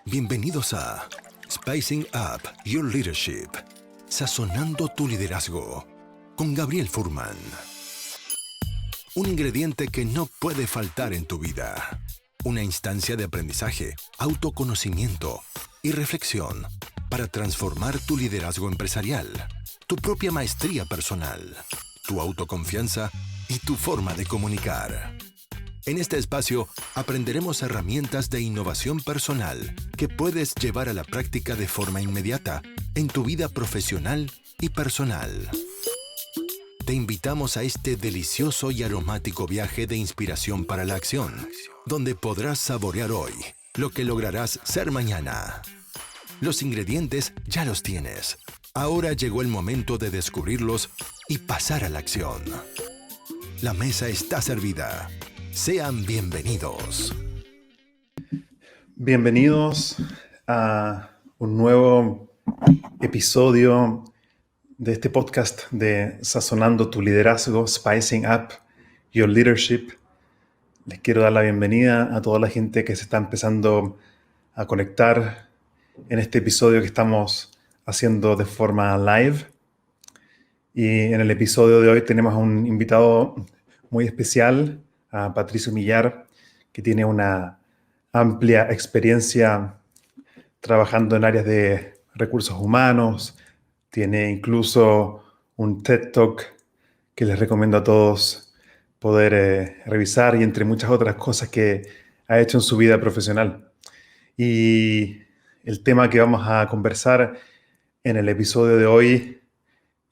Bienvenidos a Spicing Up Your Leadership, sazonando tu liderazgo, con Gabriel Furman. Un ingrediente que no puede faltar en tu vida. Una instancia de aprendizaje, autoconocimiento y reflexión para transformar tu liderazgo empresarial, tu propia maestría personal, tu autoconfianza y tu forma de comunicar. En este espacio aprenderemos herramientas de innovación personal que puedes llevar a la práctica de forma inmediata en tu vida profesional y personal. Te invitamos a este delicioso y aromático viaje de inspiración para la acción, donde podrás saborear hoy lo que lograrás ser mañana. Los ingredientes ya los tienes. Ahora llegó el momento de descubrirlos y pasar a la acción. La mesa está servida. Sean bienvenidos. Bienvenidos a un nuevo episodio de este podcast de Sazonando tu liderazgo, Spicing Up Your Leadership. Les quiero dar la bienvenida a toda la gente que se está empezando a conectar en este episodio que estamos haciendo de forma live. Y en el episodio de hoy tenemos a un invitado muy especial, a Patricio Millar, que tiene una amplia experiencia trabajando en áreas de recursos humanos. Tiene incluso un TED Talk que les recomiendo a todos poder revisar, y entre muchas otras cosas que ha hecho en su vida profesional. Y el tema que vamos a conversar en el episodio de hoy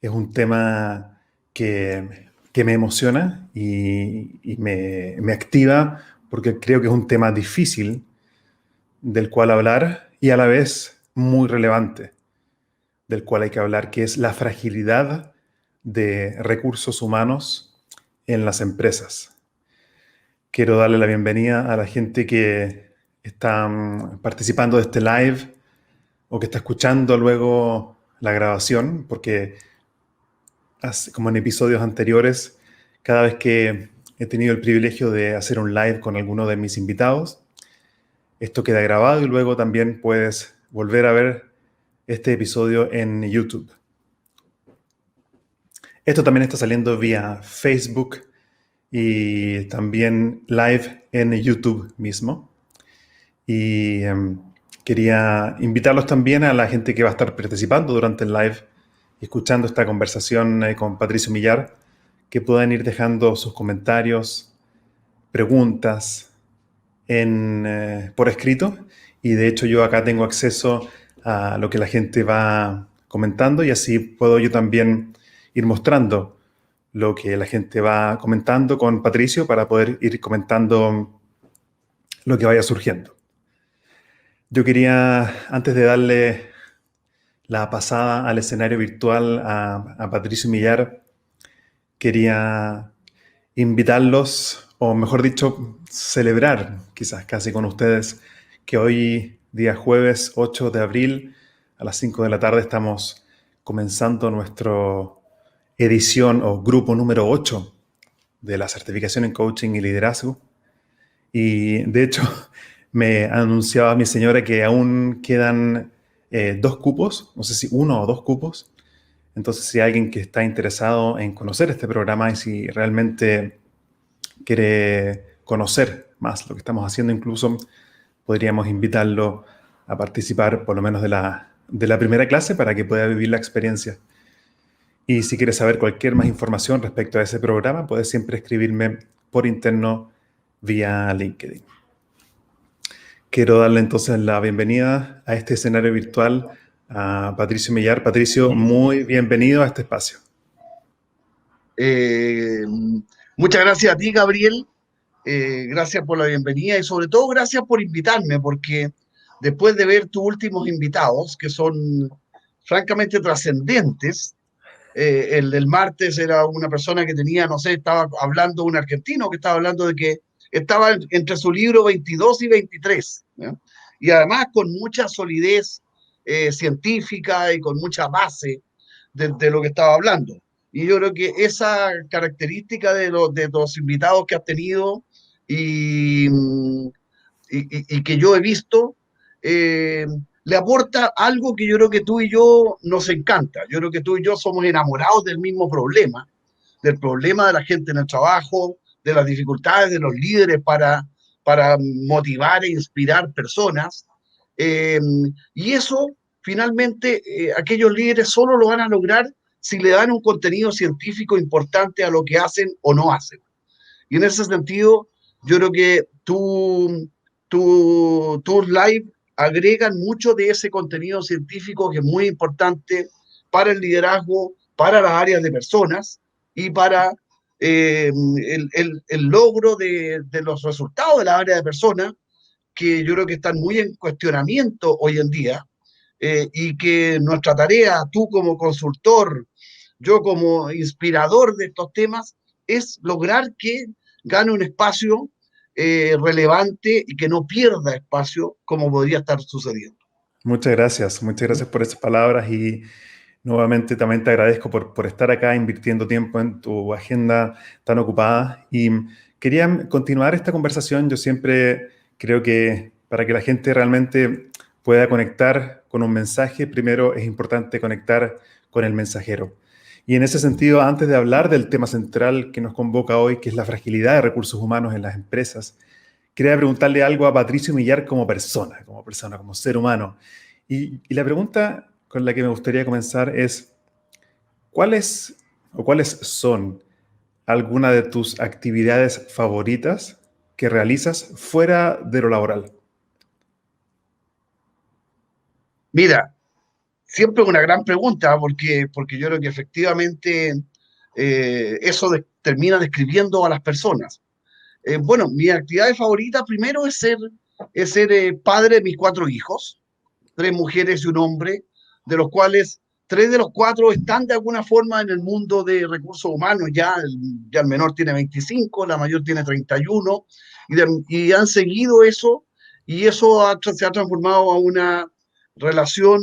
es un tema que me emociona y me activa, porque creo que es un tema difícil del cual hablar y a la vez muy relevante del cual hay que hablar, que es la fragilidad de recursos humanos en las empresas. Quiero darle la bienvenida a la gente que está participando de este live o que está escuchando luego la grabación, porque como en episodios anteriores, cada vez que he tenido el privilegio de hacer un live con alguno de mis invitados, esto queda grabado y luego también puedes volver a ver este episodio en YouTube. Esto también está saliendo vía Facebook y también live en YouTube mismo. Y quería invitarlos también a la gente que va a estar participando durante el live y escuchando esta conversación con Patricio Millar, que puedan ir dejando sus comentarios, preguntas por escrito. Y de hecho yo acá tengo acceso a lo que la gente va comentando, y así puedo yo también ir mostrando lo que la gente va comentando con Patricio para poder ir comentando lo que vaya surgiendo. Yo quería, antes de darle la pasada al escenario virtual a Patricio Millar, quería invitarlos, o mejor dicho, celebrar quizás casi con ustedes, que hoy, día jueves 8 de abril, a las 5 de la tarde, estamos comenzando nuestra edición o grupo número 8 de la certificación en coaching y liderazgo. Y de hecho, me anunciaba mi señora que aún quedan 2 cupos, no sé si 1 o 2 cupos. Entonces, si hay alguien que está interesado en conocer este programa y si realmente quiere conocer más lo que estamos haciendo, incluso podríamos invitarlo a participar por lo menos de la primera clase para que pueda vivir la experiencia. Y si quieres saber cualquier más información respecto a ese programa, puedes siempre escribirme por interno vía LinkedIn. Quiero darle entonces la bienvenida a este escenario virtual a Patricio Millar. Patricio, muy bienvenido a este espacio. Muchas gracias a ti, Gabriel. Gracias por la bienvenida y sobre todo gracias por invitarme, porque después de ver tus últimos invitados, que son francamente trascendentes, el del martes era una persona que tenía, no sé, estaba hablando, un argentino que estaba hablando de que estaba entre su libro 22 y 23, ¿no? Y además con mucha solidez científica y con mucha base de lo que estaba hablando. Y yo creo que esa característica de los invitados que has tenido y que yo he visto le aporta algo que yo creo que tú y yo nos encanta. Yo creo que tú y yo somos enamorados del mismo problema, del problema de la gente en el trabajo, de las dificultades de los líderes para motivar e inspirar personas. Eh, y eso, finalmente, aquellos líderes solo lo van a lograr si le dan un contenido científico importante a lo que hacen o no hacen. Y en ese sentido, yo creo que tus live agregan mucho de ese contenido científico que es muy importante para el liderazgo, para las áreas de personas y para el logro de los resultados de las áreas de personas, que yo creo que están muy en cuestionamiento hoy en día, y que nuestra tarea, tú como consultor, yo como inspirador de estos temas, es lograr que gane un espacio relevante y que no pierda espacio como podría estar sucediendo. Muchas gracias por esas palabras y nuevamente también te agradezco por estar acá invirtiendo tiempo en tu agenda tan ocupada. Y quería continuar esta conversación. Yo siempre creo que para que la gente realmente pueda conectar con un mensaje, primero es importante conectar con el mensajero. Y en ese sentido, antes de hablar del tema central que nos convoca hoy, que es la fragilidad de recursos humanos en las empresas, quería preguntarle algo a Patricio Millar como persona, como ser humano. Y la pregunta con la que me gustaría comenzar es, ¿cuáles son algunas de tus actividades favoritas que realizas fuera de lo laboral? Mira, siempre es una gran pregunta porque yo creo que efectivamente eso termina describiendo a las personas. Bueno, mi actividad favorita primero es ser padre de mis 4 hijos, 3 mujeres y un hombre, de los cuales 3 de los 4 están de alguna forma en el mundo de recursos humanos. Ya el menor tiene 25, la mayor tiene 31, y han seguido eso, y eso se ha transformado a una relación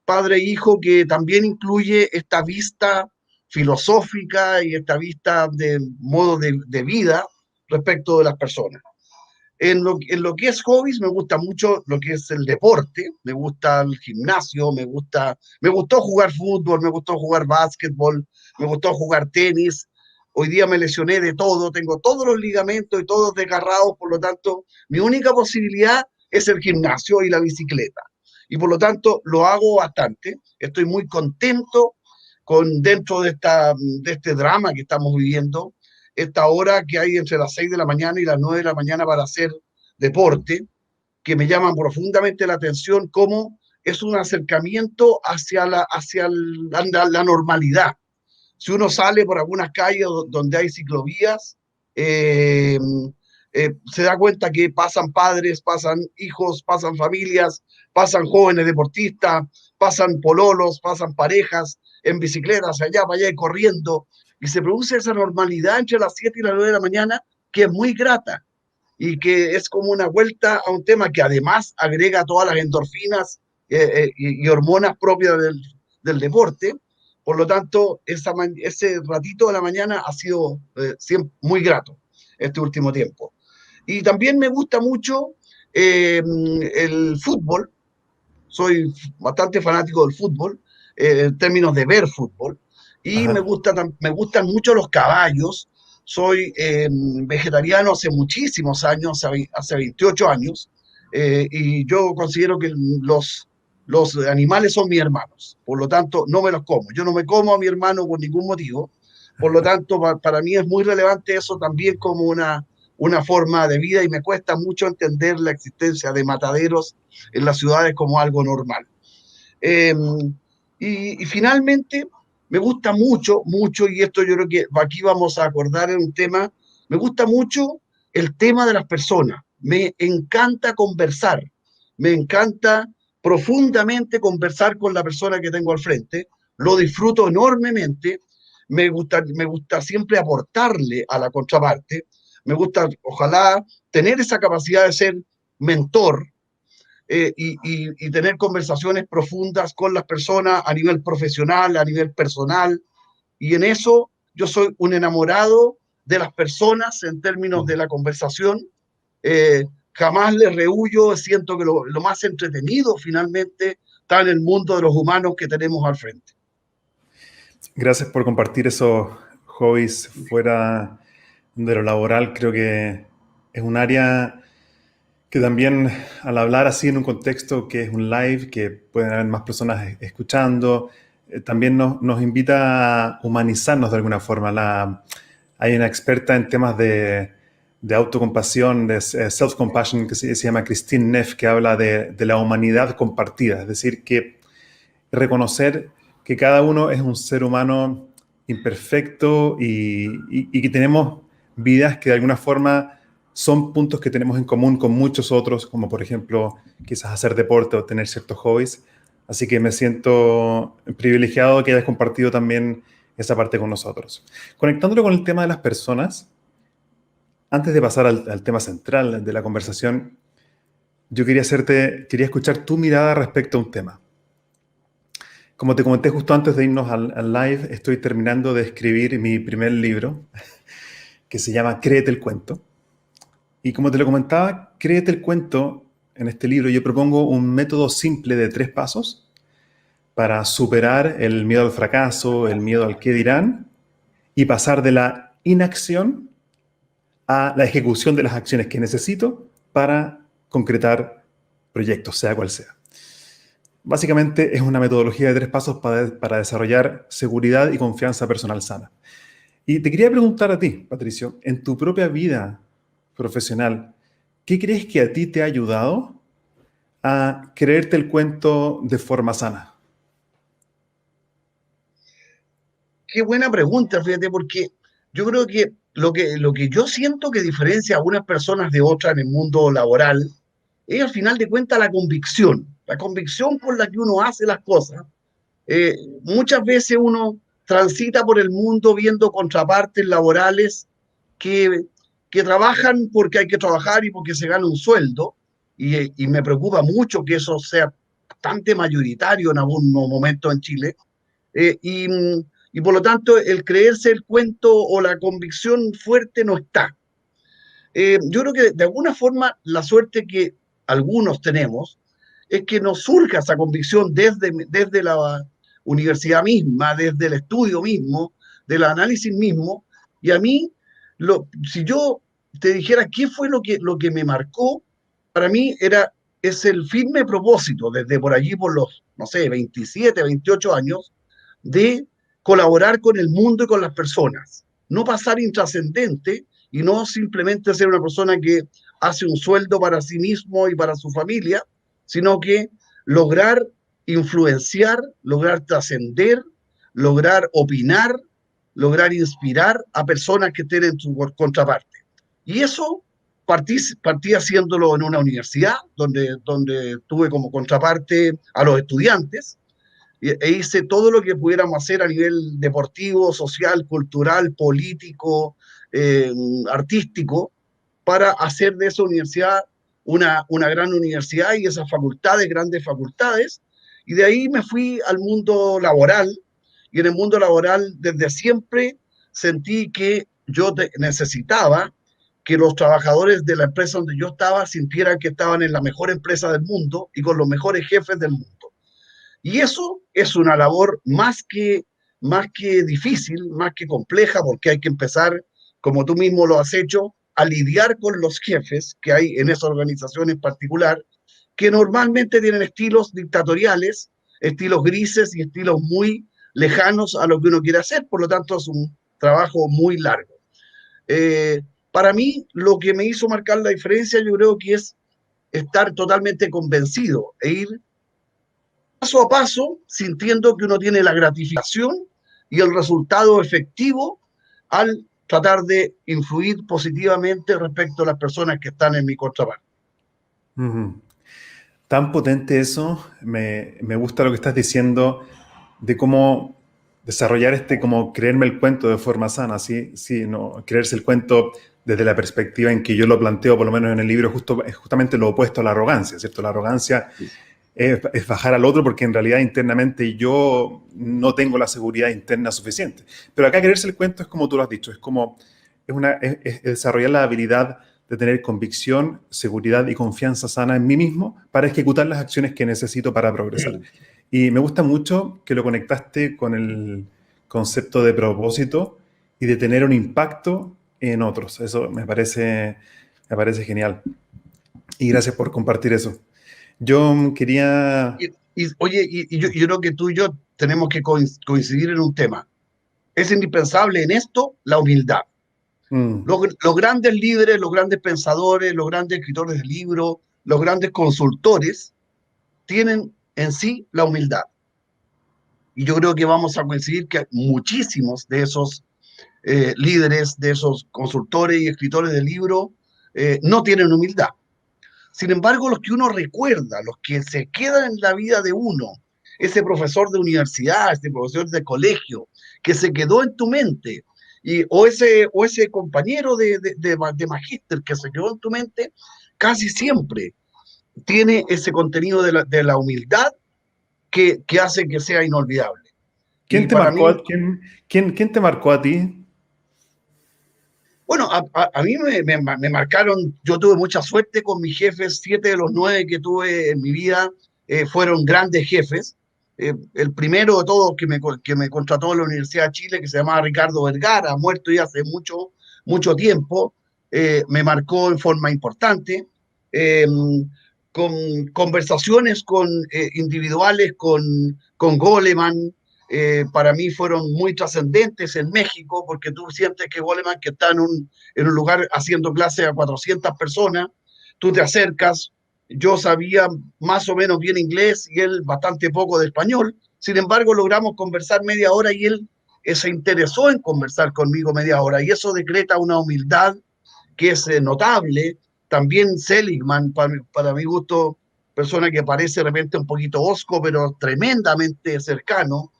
padre-hijo que también incluye esta vista filosófica y esta vista de modo de vida respecto de las personas. En lo que es hobbies, me gusta mucho lo que es el deporte, me gusta el gimnasio, me gustó jugar fútbol, me gustó jugar básquetbol, me gustó jugar tenis. Hoy día me lesioné de todo, tengo todos los ligamentos y todos desgarrados, por lo tanto, mi única posibilidad es el gimnasio y la bicicleta. Y por lo tanto, lo hago bastante. Estoy muy contento dentro de este drama que estamos viviendo, esta hora que hay entre las 6 de la mañana y las 9 de la mañana para hacer deporte, que me llaman profundamente la atención, como es un acercamiento hacia la normalidad. Si uno sale por algunas calles donde hay ciclovías, se da cuenta que pasan padres, pasan hijos, pasan familias, pasan jóvenes deportistas, pasan pololos, pasan parejas en bicicletas, allá, para allá y corriendo, y se produce esa normalidad entre las 7 y las 9 de la mañana que es muy grata y que es como una vuelta a un tema que además agrega todas las endorfinas y hormonas propias del deporte. Por lo tanto, ese ratito de la mañana ha sido siempre muy grato este último tiempo. Y también me gusta mucho el fútbol. Soy bastante fanático del fútbol, en términos de ver fútbol. Y Ajá. me gustan mucho los caballos. Soy vegetariano hace muchísimos años, hace 28 años, y yo considero que los animales son mis hermanos. Por lo tanto, no me los como. Yo no me como a mi hermano por ningún motivo. Por lo tanto, para mí es muy relevante eso también como una forma de vida, y me cuesta mucho entender la existencia de mataderos en las ciudades como algo normal. Eh, y finalmente, me gusta mucho, mucho, y esto yo creo que aquí vamos a acordar en un tema, me gusta mucho el tema de las personas. Me encanta conversar, me encanta profundamente conversar con la persona que tengo al frente, lo disfruto enormemente, me gusta siempre aportarle a la contraparte, me gusta, ojalá, tener esa capacidad de ser mentor, y tener conversaciones profundas con las personas a nivel profesional, a nivel personal. Y en eso yo soy un enamorado de las personas en términos de la conversación, jamás les rehuyo, siento que lo más entretenido finalmente está en el mundo de los humanos que tenemos al frente. Gracias por compartir esos hobbies fuera de lo laboral. Creo que es un área que también, al hablar así en un contexto que es un live, que pueden haber más personas escuchando, también nos invita a humanizarnos de alguna forma. Hay una experta en temas de autocompasión, de self-compassion, que se llama Christine Neff, que habla de la humanidad compartida. Es decir, que reconocer que cada uno es un ser humano imperfecto y que tenemos vidas que de alguna forma son puntos que tenemos en común con muchos otros, como por ejemplo quizás hacer deporte o tener ciertos hobbies. Así que me siento privilegiado que hayas compartido también esa parte con nosotros. Conectándolo con el tema de las personas, antes de pasar al tema central de la conversación, yo quería escuchar tu mirada respecto a un tema. Como te comenté justo antes de irnos al live, estoy terminando de escribir mi primer libro, que se llama Créete el cuento. Y como te lo comentaba, Créete el cuento, en este libro yo propongo un método simple de 3 pasos para superar el miedo al fracaso, el miedo al qué dirán, y pasar de la inacción a la ejecución de las acciones que necesito para concretar proyectos, sea cual sea. Básicamente es una metodología de 3 pasos para desarrollar seguridad y confianza personal sana. Y te quería preguntar a ti, Patricio, en tu propia vida profesional, ¿qué crees que a ti te ha ayudado a creerte el cuento de forma sana? Qué buena pregunta, fíjate, porque yo creo que lo que yo siento que diferencia a unas personas de otras en el mundo laboral es al final de cuentas la convicción por la que uno hace las cosas. Muchas veces uno transita por el mundo viendo contrapartes laborales que, que trabajan porque hay que trabajar y porque se gana un sueldo, y me preocupa mucho que eso sea bastante mayoritario en algún momento en Chile. Eh, y, y por lo tanto, el creerse el cuento o la convicción fuerte no está. Yo creo que de alguna forma la suerte que algunos tenemos es que nos surja esa convicción desde la universidad misma, desde el estudio mismo, del análisis mismo. Y a mí, si yo te dijera qué fue lo que me marcó, para mí es el firme propósito, desde por allí por los, no sé, 27, 28 años, de colaborar con el mundo y con las personas. No pasar intrascendente y no simplemente ser una persona que hace un sueldo para sí mismo y para su familia, sino que lograr influenciar, lograr trascender, lograr opinar, lograr inspirar a personas que estén en su contraparte. Y eso partí haciéndolo en una universidad, donde tuve como contraparte a los estudiantes, e hice todo lo que pudiéramos hacer a nivel deportivo, social, cultural, político, eh, artístico, para hacer de esa universidad una gran universidad y esas facultades, grandes facultades. Y de ahí me fui al mundo laboral, y en el mundo laboral desde siempre sentí que yo necesitaba que los trabajadores de la empresa donde yo estaba sintieran que estaban en la mejor empresa del mundo y con los mejores jefes del mundo. Y eso es una labor más que difícil, más que compleja, porque hay que empezar, como tú mismo lo has hecho, a lidiar con los jefes que hay en esa organización en particular, que normalmente tienen estilos dictatoriales, estilos grises y estilos muy lejanos a lo que uno quiere hacer. Por lo tanto, es un trabajo muy largo. Para mí, lo que me hizo marcar la diferencia, yo creo que es estar totalmente convencido e ir paso a paso, sintiendo que uno tiene la gratificación y el resultado efectivo al tratar de influir positivamente respecto a las personas que están en mi contraparte. Tan potente eso, me gusta lo que estás diciendo de cómo desarrollar como creerme el cuento de forma sana, ¿sí? Sí, no, creerse el cuento desde la perspectiva en que yo lo planteo, por lo menos en el libro, es justamente lo opuesto a la arrogancia, ¿cierto? La arrogancia es bajar al otro porque en realidad internamente yo no tengo la seguridad interna suficiente. Pero acá creerse el cuento es como tú lo has dicho, es desarrollar la habilidad de tener convicción, seguridad y confianza sana en mí mismo para ejecutar las acciones que necesito para progresar. Y me gusta mucho que lo conectaste con el concepto de propósito y de tener un impacto en otros. Eso me parece genial. Y gracias por compartir eso. Yo quería... Oye, yo creo que tú y yo tenemos que coincidir en un tema. Es indispensable en esto la humildad. Los grandes líderes, los grandes pensadores, los grandes escritores de libros, los grandes consultores tienen en sí la humildad. Y yo creo que vamos a coincidir que muchísimos de esos líderes, de esos consultores y escritores de libros no tienen humildad. Sin embargo, los que uno recuerda, los que se quedan en la vida de uno, ese profesor de universidad, ese profesor de colegio, que se quedó en tu mente, o ese compañero de magíster que se quedó en tu mente, casi siempre tiene ese contenido de la humildad que hace que sea inolvidable. ¿Quién te marcó? ¿Quién te marcó a ti? Bueno, a mí me marcaron, yo tuve mucha suerte con mis jefes, 7 de los 9 que tuve en mi vida fueron grandes jefes. El primero de todos que me contrató en la Universidad de Chile, que se llamaba Ricardo Vergara, muerto ya hace mucho tiempo, me marcó en forma importante, con conversaciones individuales con Goleman. Para mí fueron muy trascendentes en México, porque tú sientes que Goleman, que está en un lugar haciendo clases a 400 personas, tú te acercas, yo sabía más o menos bien inglés y él bastante poco de español, sin embargo logramos conversar media hora y él se interesó en conversar conmigo media hora, y eso decreta una humildad que es notable. También Seligman, para mi gusto, persona que parece de repente un poquito hosco, pero tremendamente cercano.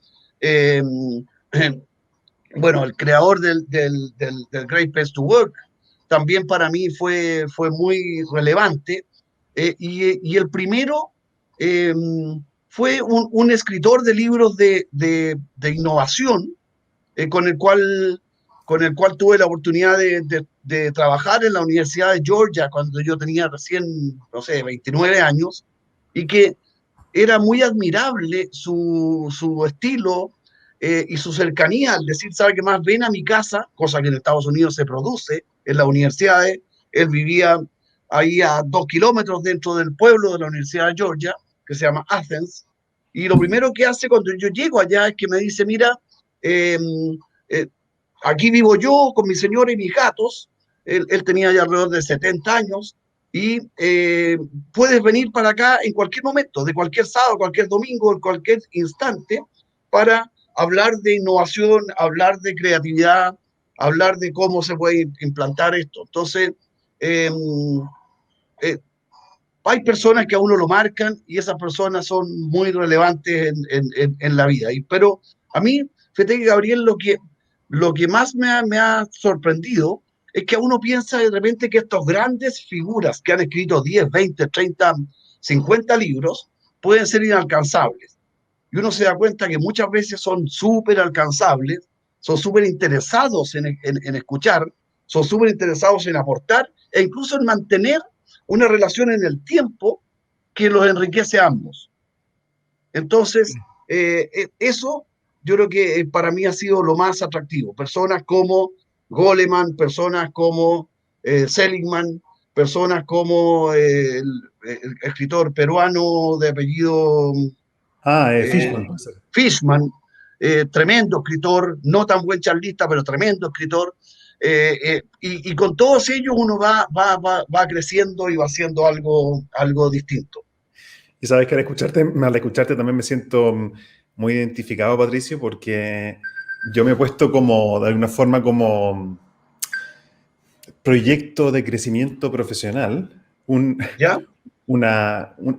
Bueno, el creador del Great Place to Work también para mí fue muy relevante. Y el primero fue un escritor de libros de innovación con el cual tuve la oportunidad de trabajar en la Universidad de Georgia cuando yo tenía recién, no sé, 29 años, y que era muy admirable su estilo y su cercanía al decir, ¿sabe qué más? Ven a mi casa, cosa que en Estados Unidos se produce en las universidades. Él vivía ahí a 2 kilómetros dentro del pueblo de la Universidad de Georgia, que se llama Athens, y lo primero que hace cuando yo llego allá es que me dice, mira, aquí vivo yo con mi señora y mis gatos. Él tenía ya alrededor de 70 años, y puedes venir para acá en cualquier momento, de cualquier sábado, cualquier domingo, en cualquier instante, para hablar de innovación, hablar de creatividad, hablar de cómo se puede implantar esto. Entonces, hay personas que a uno lo marcan y esas personas son muy relevantes en la vida. Pero a mí, fíjate que Gabriel, lo que más me ha sorprendido es que uno piensa de repente que estas grandes figuras que han escrito 10, 20, 30, 50 libros pueden ser inalcanzables. Y uno se da cuenta que muchas veces son súper alcanzables, son súper interesados en escuchar, son súper interesados en aportar e incluso en mantener una relación en el tiempo que los enriquece a ambos. Entonces, eso yo creo que para mí ha sido lo más atractivo. Personas como Goleman, personas como Seligman, personas como el escritor peruano de apellido Fishman. Fishman, tremendo escritor, no tan buen charlista, pero tremendo escritor. Y con todos ellos uno va creciendo y va haciendo algo distinto. Y sabes que al escucharte también me siento muy identificado, Patricio, porque yo me he puesto como, de alguna forma, como proyecto de crecimiento profesional, un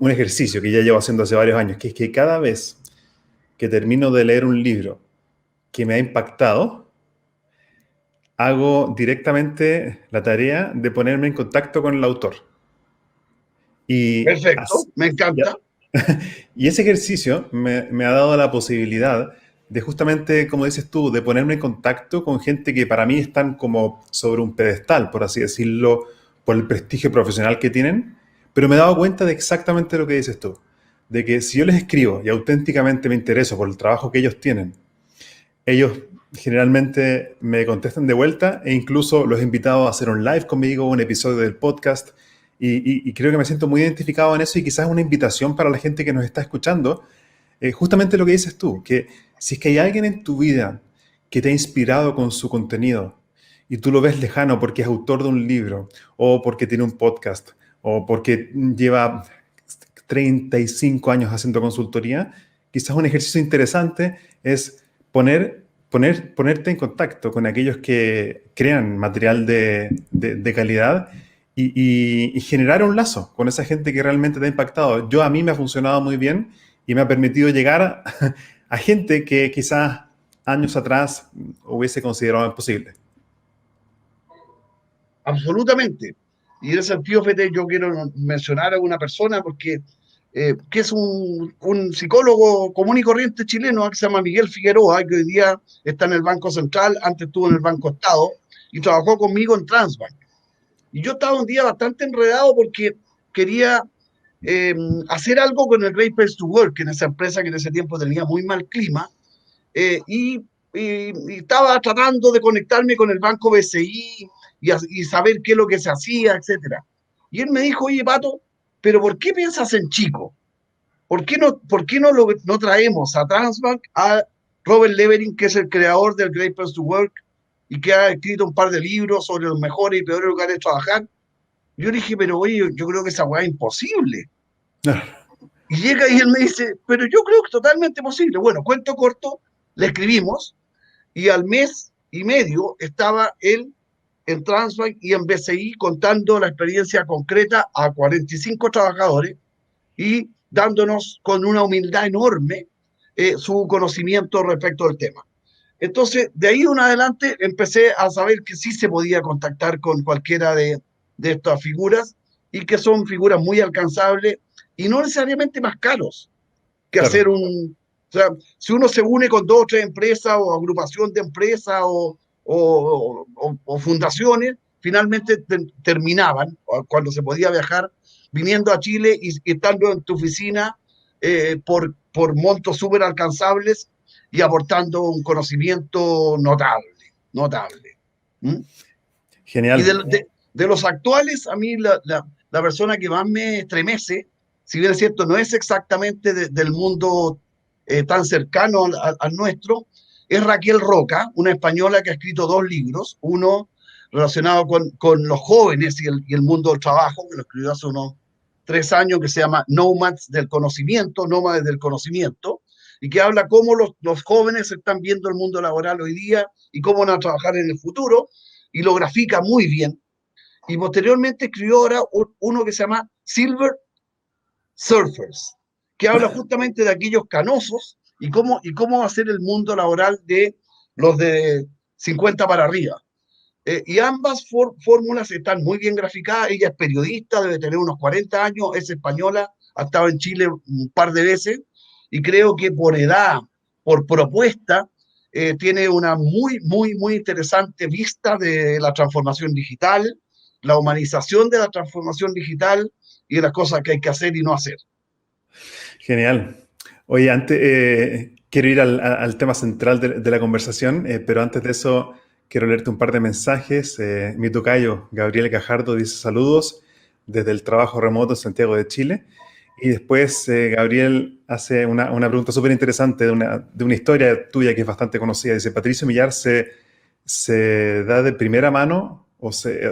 ejercicio que ya llevo haciendo hace varios años, que es que cada vez que termino de leer un libro que me ha impactado, hago directamente la tarea de ponerme en contacto con el autor. Perfecto, me encanta. Y ese ejercicio me ha dado la posibilidad de justamente, como dices tú, de ponerme en contacto con gente que para mí están como sobre un pedestal, por así decirlo, por el prestigio profesional que tienen, pero me he dado cuenta de exactamente lo que dices tú, de que si yo les escribo y auténticamente me intereso por el trabajo que ellos tienen, ellos generalmente me contestan de vuelta e incluso los he invitado a hacer un live conmigo, un episodio del podcast, y creo que me siento muy identificado en eso y quizás una invitación para la gente que nos está escuchando, justamente lo que dices tú, que si es que hay alguien en tu vida que te ha inspirado con su contenido y tú lo ves lejano porque es autor de un libro o porque tiene un podcast o porque lleva 35 años haciendo consultoría, quizás un ejercicio interesante es ponerte en contacto con aquellos que crean material de calidad y generar un lazo con esa gente que realmente te ha impactado. A mí me ha funcionado muy bien y me ha permitido llegar a gente que quizás años atrás hubiese considerado imposible. Absolutamente. Y en ese sentido, Fede, yo quiero mencionar a una persona porque que es un psicólogo común y corriente chileno que se llama Miguel Figueroa, que hoy día está en el Banco Central, antes estuvo en el Banco Estado y trabajó conmigo en Transbank. Y yo estaba un día bastante enredado porque quería eh, hacer algo con el Great Place to Work, en esa empresa que en ese tiempo tenía muy mal clima, eh, y, y, estaba tratando de conectarme con el Banco BCI y saber qué es lo que se hacía, etcétera. Y él me dijo, oye, Pato, pero ¿por qué piensas en chico? ¿Por qué no traemos a Transbank a Robert Levering, que es el creador del Great Place to Work y que ha escrito un par de libros sobre los mejores y peores lugares de trabajar? Yo le dije, pero oye, yo creo que esa weá es imposible. Y llega y él me dice, pero yo creo que es totalmente posible. Bueno, cuento corto, le escribimos y al mes y medio estaba él en Transbank y en BCI contando la experiencia concreta a 45 trabajadores y dándonos con una humildad enorme su conocimiento respecto al tema. Entonces, de ahí en adelante empecé a saber que sí se podía contactar con cualquiera de estas figuras y que son figuras muy alcanzables y no necesariamente más caros que hacer Claro. O sea, si uno se une con dos o tres empresas o agrupación de empresas o fundaciones, finalmente terminaban, cuando se podía viajar, viniendo a Chile y estando en tu oficina por montos súper alcanzables y aportando un conocimiento notable, notable. ¿Mm? Y Genial. de los actuales, a mí la persona que más me estremece, si bien es cierto, no es exactamente del mundo tan cercano al nuestro, es Raquel Roca, una española que ha escrito dos libros, uno relacionado con los jóvenes y el mundo del trabajo, que lo escribió hace unos 3 años, que se llama Nómades del Conocimiento, Nómades del Conocimiento, y que habla cómo los jóvenes están viendo el mundo laboral hoy día y cómo van a trabajar en el futuro, y lo grafica muy bien. Y posteriormente escribió ahora uno que se llama Silver Surfers, que habla justamente de aquellos canosos y cómo va a ser el mundo laboral de los de 50 para arriba. Y ambas fórmulas están muy bien graficadas. Ella es periodista, debe tener unos 40 años, es española, ha estado en Chile un par de veces y creo que por edad, por propuesta, tiene una muy, muy, muy interesante vista de la transformación digital, la humanización de la transformación digital y de las cosas que hay que hacer y no hacer. Genial. Oye, antes quiero ir al tema central de la conversación, pero antes de eso quiero leerte un par de mensajes. Mi tocayo, Gabriel Gajardo, dice saludos desde el trabajo remoto en Santiago de Chile. Y después Gabriel hace una pregunta súper interesante de una historia tuya que es bastante conocida. Dice, Patricio Millar se da de primera mano,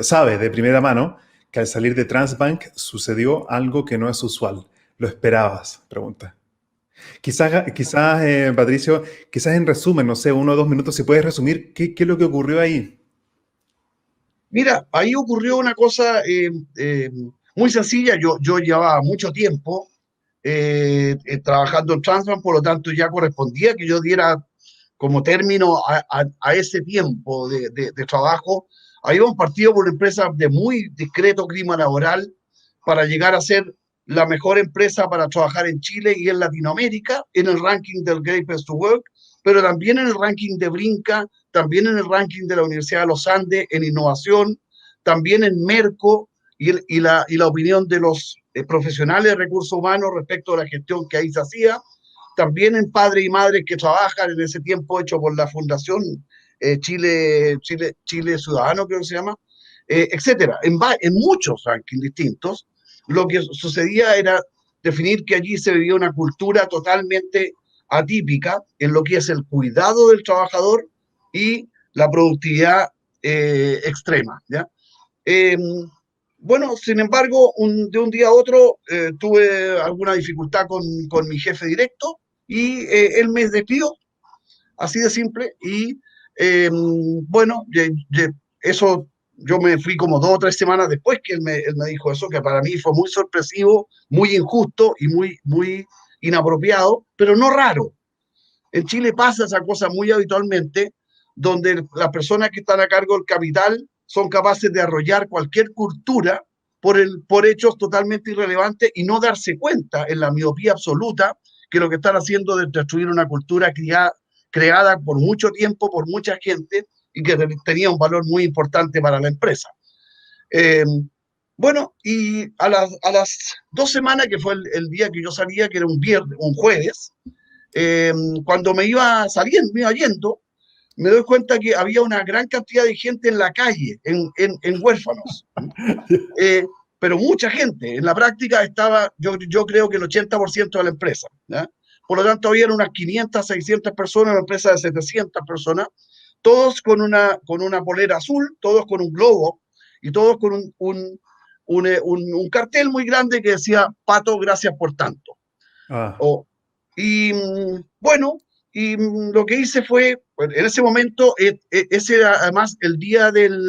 sabe de primera mano, que al salir de Transbank sucedió algo que no es usual. ¿Lo esperabas? Pregunta. Quizás Patricio, quizás en resumen, no sé, 1 o 2 minutos, si puedes resumir qué es lo que ocurrió ahí. Mira, ahí ocurrió una cosa muy sencilla. Yo llevaba mucho tiempo trabajando en Transbank, por lo tanto ya correspondía que yo diera como término a ese tiempo de trabajo. Habíamos partido por una empresa de muy discreto clima laboral para llegar a ser la mejor empresa para trabajar en Chile y en Latinoamérica, en el ranking del Great Place to Work, pero también en el ranking de Brinca, también en el ranking de la Universidad de los Andes en innovación, también en Merco, y la opinión de los profesionales de recursos humanos respecto a la gestión que ahí se hacía, también en padres y madres que trabajan en ese tiempo hecho por la Fundación Chile Ciudadano, creo que se llama, etcétera, en muchos rankings distintos. Lo que sucedía era definir que allí se vivía una cultura totalmente atípica en lo que es el cuidado del trabajador y la productividad extrema, ¿ya? Bueno, sin embargo, de un día a otro tuve alguna dificultad con mi jefe directo y él me despidió, así de simple, y bueno, eso yo me fui como 2 o 3 semanas después que él me dijo eso, que para mí fue muy sorpresivo, muy injusto y muy inapropiado, pero no raro. En Chile pasa esa cosa muy habitualmente, donde las personas que están a cargo del capital son capaces de arrollar cualquier cultura por hechos totalmente irrelevantes y no darse cuenta, en la miopía absoluta, que lo que están haciendo es destruir una cultura creada por mucho tiempo, por mucha gente, y que tenía un valor muy importante para la empresa. Eh, bueno, y a las 2 semanas, que fue el día que yo salía, que era un jueves, cuando me iba saliendo, me iba yendo, me doy cuenta que había una gran cantidad de gente en la calle, en huérfanos. Pero mucha gente. En la práctica estaba, yo creo que el 80% de la empresa, ¿ya? Por lo tanto, había unas 500, 600 personas, una empresa de 700 personas, todos con una polera azul, todos con un globo y todos con un cartel muy grande que decía: Pato, gracias por tanto. Ah, Oh, y bueno, y lo que hice fue, bueno, en ese momento, ese era además el día era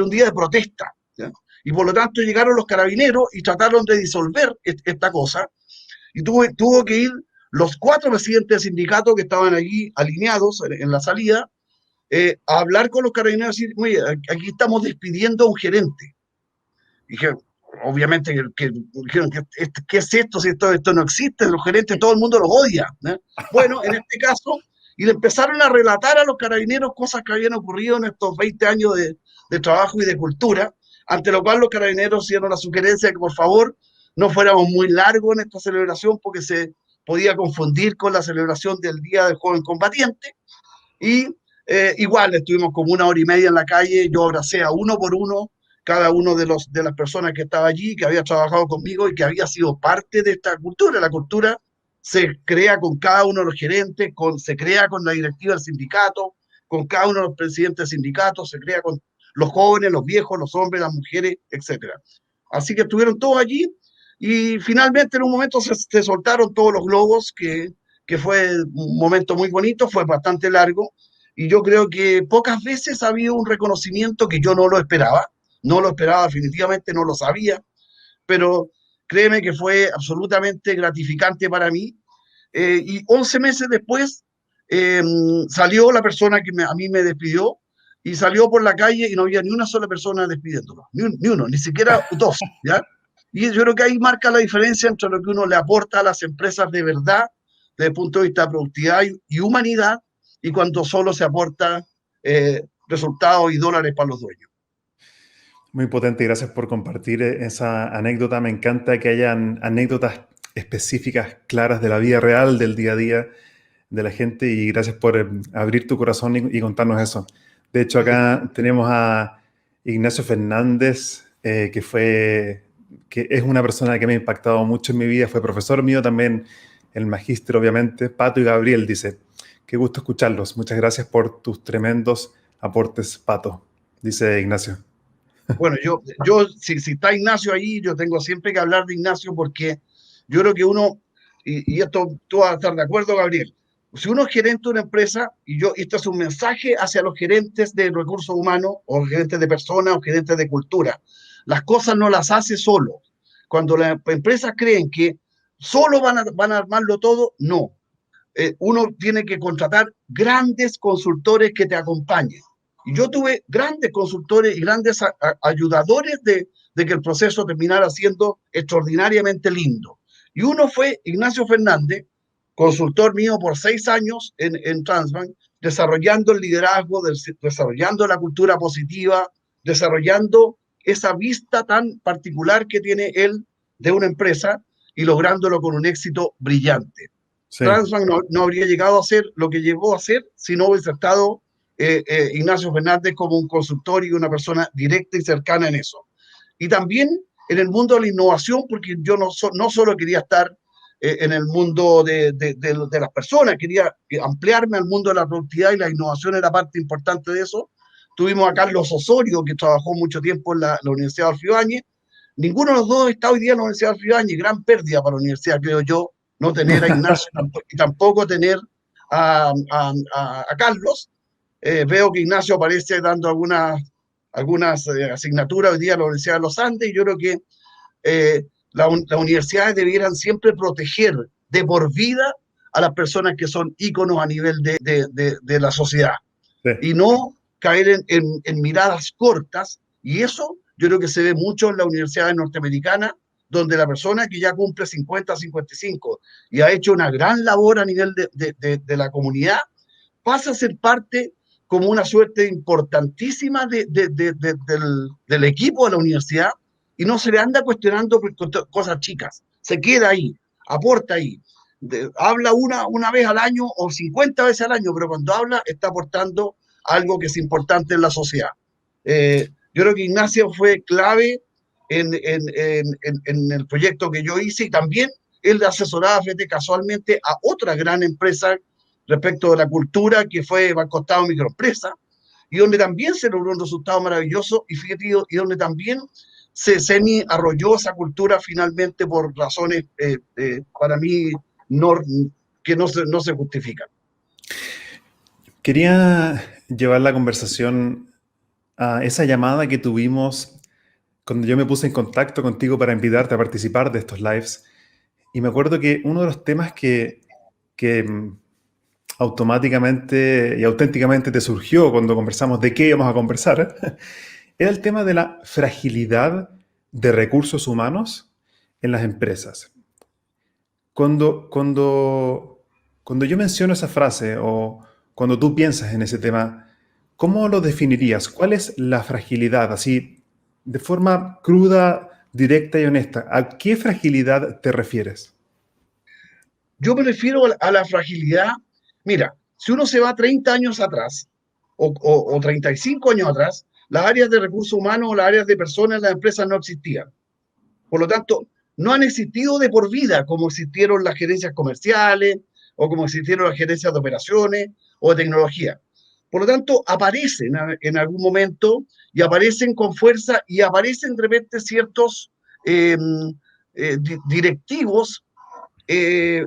un día de protesta, ¿ya? Y por lo tanto llegaron los carabineros y trataron de disolver esta cosa, y tuvo que ir los 4 presidentes de sindicatos que estaban allí alineados en la salida, a hablar con los carabineros y decir: oye, aquí estamos despidiendo a un gerente. Y dije, obviamente, dijeron, ¿qué es esto? Si esto no existe, los gerentes, todo el mundo los odia, ¿no? Bueno, en este caso, y le empezaron a relatar a los carabineros cosas que habían ocurrido en estos 20 años de trabajo y de cultura, ante lo cual los carabineros hicieron la sugerencia de que por favor no fuéramos muy largos en esta celebración, porque se podía confundir con la celebración del Día del Joven Combatiente. Y igual estuvimos como 1 hora y media en la calle, yo abracé a uno por uno cada uno de las personas que estaba allí, que había trabajado conmigo y que había sido parte de esta cultura. La cultura se crea con cada uno de los gerentes, se crea con la directiva del sindicato, con cada uno de los presidentes del sindicato, se crea con los jóvenes, los viejos, los hombres, las mujeres, etcétera. Así que estuvieron todos allí y finalmente en un momento se soltaron todos los globos, que fue un momento muy bonito, fue bastante largo, y yo creo que pocas veces ha habido un reconocimiento que yo no lo esperaba. No lo esperaba, definitivamente no lo sabía, pero créeme que fue absolutamente gratificante para mí. Y 11 meses después salió la persona que a mí me despidió, y salió por la calle y no había ni una sola persona despidiéndolo, ni uno, ni siquiera dos, ¿ya? Y yo creo que ahí marca la diferencia entre lo que uno le aporta a las empresas de verdad, desde el punto de vista de productividad y humanidad, y cuando solo se aporta resultados y dólares para los dueños. muy potente, gracias por compartir esa anécdota. Me encanta que hayan anécdotas específicas, claras de la vida real, del día a día de la gente, y gracias por abrir tu corazón y contarnos eso. De hecho, acá tenemos a Ignacio Fernández, que es una persona que me ha impactado mucho en mi vida, fue profesor mío también, el magíster, obviamente. Pato y Gabriel dice: qué gusto escucharlos, muchas gracias por tus tremendos aportes, Pato, dice Ignacio. Bueno, si está Ignacio ahí, yo tengo siempre que hablar de Ignacio, porque yo creo que uno, y esto tú vas a estar de acuerdo, Gabriel, si uno es gerente de una empresa, y esto es un mensaje hacia los gerentes de recursos humanos, o gerentes de personas, o gerentes de cultura, las cosas no las hace solo. Cuando las empresas creen que solo van a armarlo todo, no. Uno tiene que contratar grandes consultores que te acompañen. Y yo tuve grandes consultores y grandes ayudadores de que el proceso terminara siendo extraordinariamente lindo. Y uno fue Ignacio Fernández, consultor mío por 6 años en Transbank, desarrollando el liderazgo, desarrollando la cultura positiva, desarrollando esa vista tan particular que tiene él de una empresa y lográndolo con un éxito brillante. Sí. Transbank no habría llegado a ser lo que llegó a ser si no hubiese estado Ignacio Fernández como un consultor y una persona directa y cercana en eso. Y también en el mundo de la innovación, porque yo no solo quería estar en el mundo de las personas, quería ampliarme al mundo de la productividad, y la innovación era parte importante de eso. Tuvimos a Carlos Osorio, que trabajó mucho tiempo en la Universidad Adolfo Ibáñez. Ninguno de los dos está hoy día en la Universidad Adolfo Ibáñez. Gran pérdida para la universidad, creo yo, no tener a Ignacio y tampoco tener a Carlos. Veo que Ignacio aparece dando algunas asignaturas hoy día en la Universidad de los Andes, y yo creo que las universidades debieran siempre proteger de por vida a las personas que son íconos a nivel de la sociedad, sí, y no caer en miradas cortas, y eso yo creo que se ve mucho en las universidades norteamericanas, donde la persona que ya cumple 50, 55 y ha hecho una gran labor a nivel de la comunidad, pasa a ser parte como una suerte importantísima del equipo de la universidad, y no se le anda cuestionando cosas chicas, se queda ahí, aporta ahí, habla una vez al año o 50 veces al año, pero cuando habla está aportando algo que es importante en la sociedad. Yo creo que Ignacio fue clave en el proyecto que yo hice, y también él asesoraba, fíjate, casualmente a otra gran empresa respecto de la cultura, que fue Banco Estado Microempresa, y donde también se logró un resultado maravilloso, y fíjate, y donde también se semi-arrolló esa cultura finalmente por razones, para mí, que no se justifican. Quería llevar la conversación a esa llamada que tuvimos cuando yo me puse en contacto contigo para invitarte a participar de estos lives. Y me acuerdo que uno de los temas que automáticamente y auténticamente te surgió cuando conversamos de qué íbamos a conversar, era el tema de la fragilidad de recursos humanos en las empresas. Cuando yo menciono esa frase, o cuando tú piensas en ese tema, ¿cómo lo definirías? ¿Cuál es la fragilidad? Así, de forma cruda, directa y honesta, ¿a qué fragilidad te refieres? Yo me refiero a la fragilidad. Mira, si uno se va 30 años atrás o 35 años atrás, las áreas de recursos humanos o las áreas de personas en las empresas no existían. Por lo tanto, no han existido de por vida como existieron las gerencias comerciales o como existieron las gerencias de operaciones o de tecnología. Por lo tanto, aparecen en algún momento, y aparecen con fuerza, y aparecen de repente ciertos directivos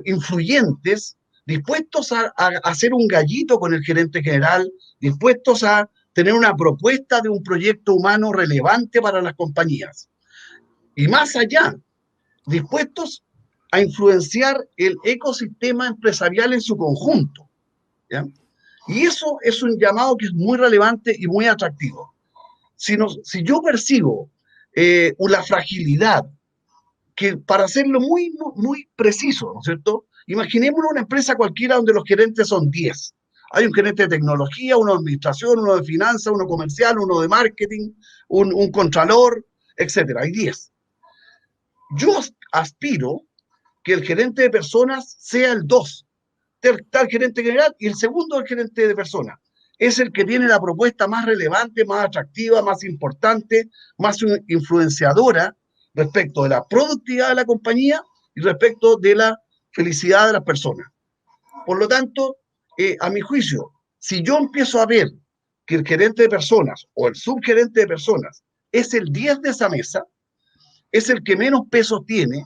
influyentes, dispuestos a hacer un gallito con el gerente general, dispuestos a tener una propuesta de un proyecto humano relevante para las compañías. Y más allá, dispuestos a influenciar el ecosistema empresarial en su conjunto, ¿ya? Y eso es un llamado que es muy relevante y muy atractivo. Si yo percibo una fragilidad, que para hacerlo muy, muy preciso, ¿no es cierto? Imaginémonos una empresa cualquiera donde los gerentes son 10. Hay un gerente de tecnología, uno de administración, uno de finanzas, uno comercial, uno de marketing, un contralor, etcétera. Hay 10. Yo aspiro que el gerente de personas sea el 2. Está el gerente general y el segundo el gerente de personas. Es el que tiene la propuesta más relevante, más atractiva, más importante, más influenciadora respecto de la productividad de la compañía y respecto de la felicidad de las personas. Por lo tanto, a mi juicio, si yo empiezo a ver que el gerente de personas o el subgerente de personas es el 10 de esa mesa, es el que menos peso tiene,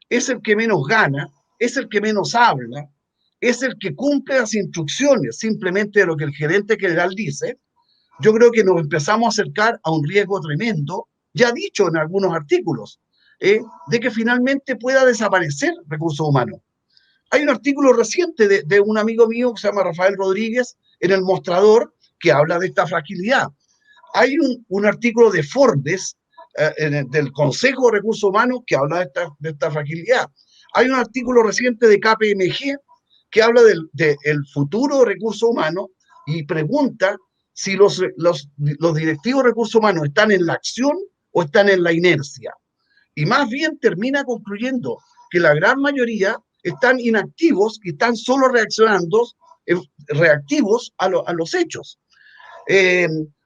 es el que menos gana, es el que menos habla, es el que cumple las instrucciones simplemente de lo que el gerente general dice, yo creo que nos empezamos a acercar a un riesgo tremendo, ya dicho en algunos artículos, de que finalmente pueda desaparecer recursos humanos. Hay un artículo reciente de un amigo mío que se llama Rafael Rodríguez en El Mostrador, que habla de esta fragilidad. Hay un artículo de Forbes, del Consejo de Recursos Humanos, que habla de esta fragilidad. Hay un artículo reciente de KPMG que habla del futuro de recursos humanos y pregunta si los directivos de recursos humanos están en la acción o están en la inercia. Y más bien termina concluyendo que la gran mayoría están inactivos y están solo reactivos a los hechos.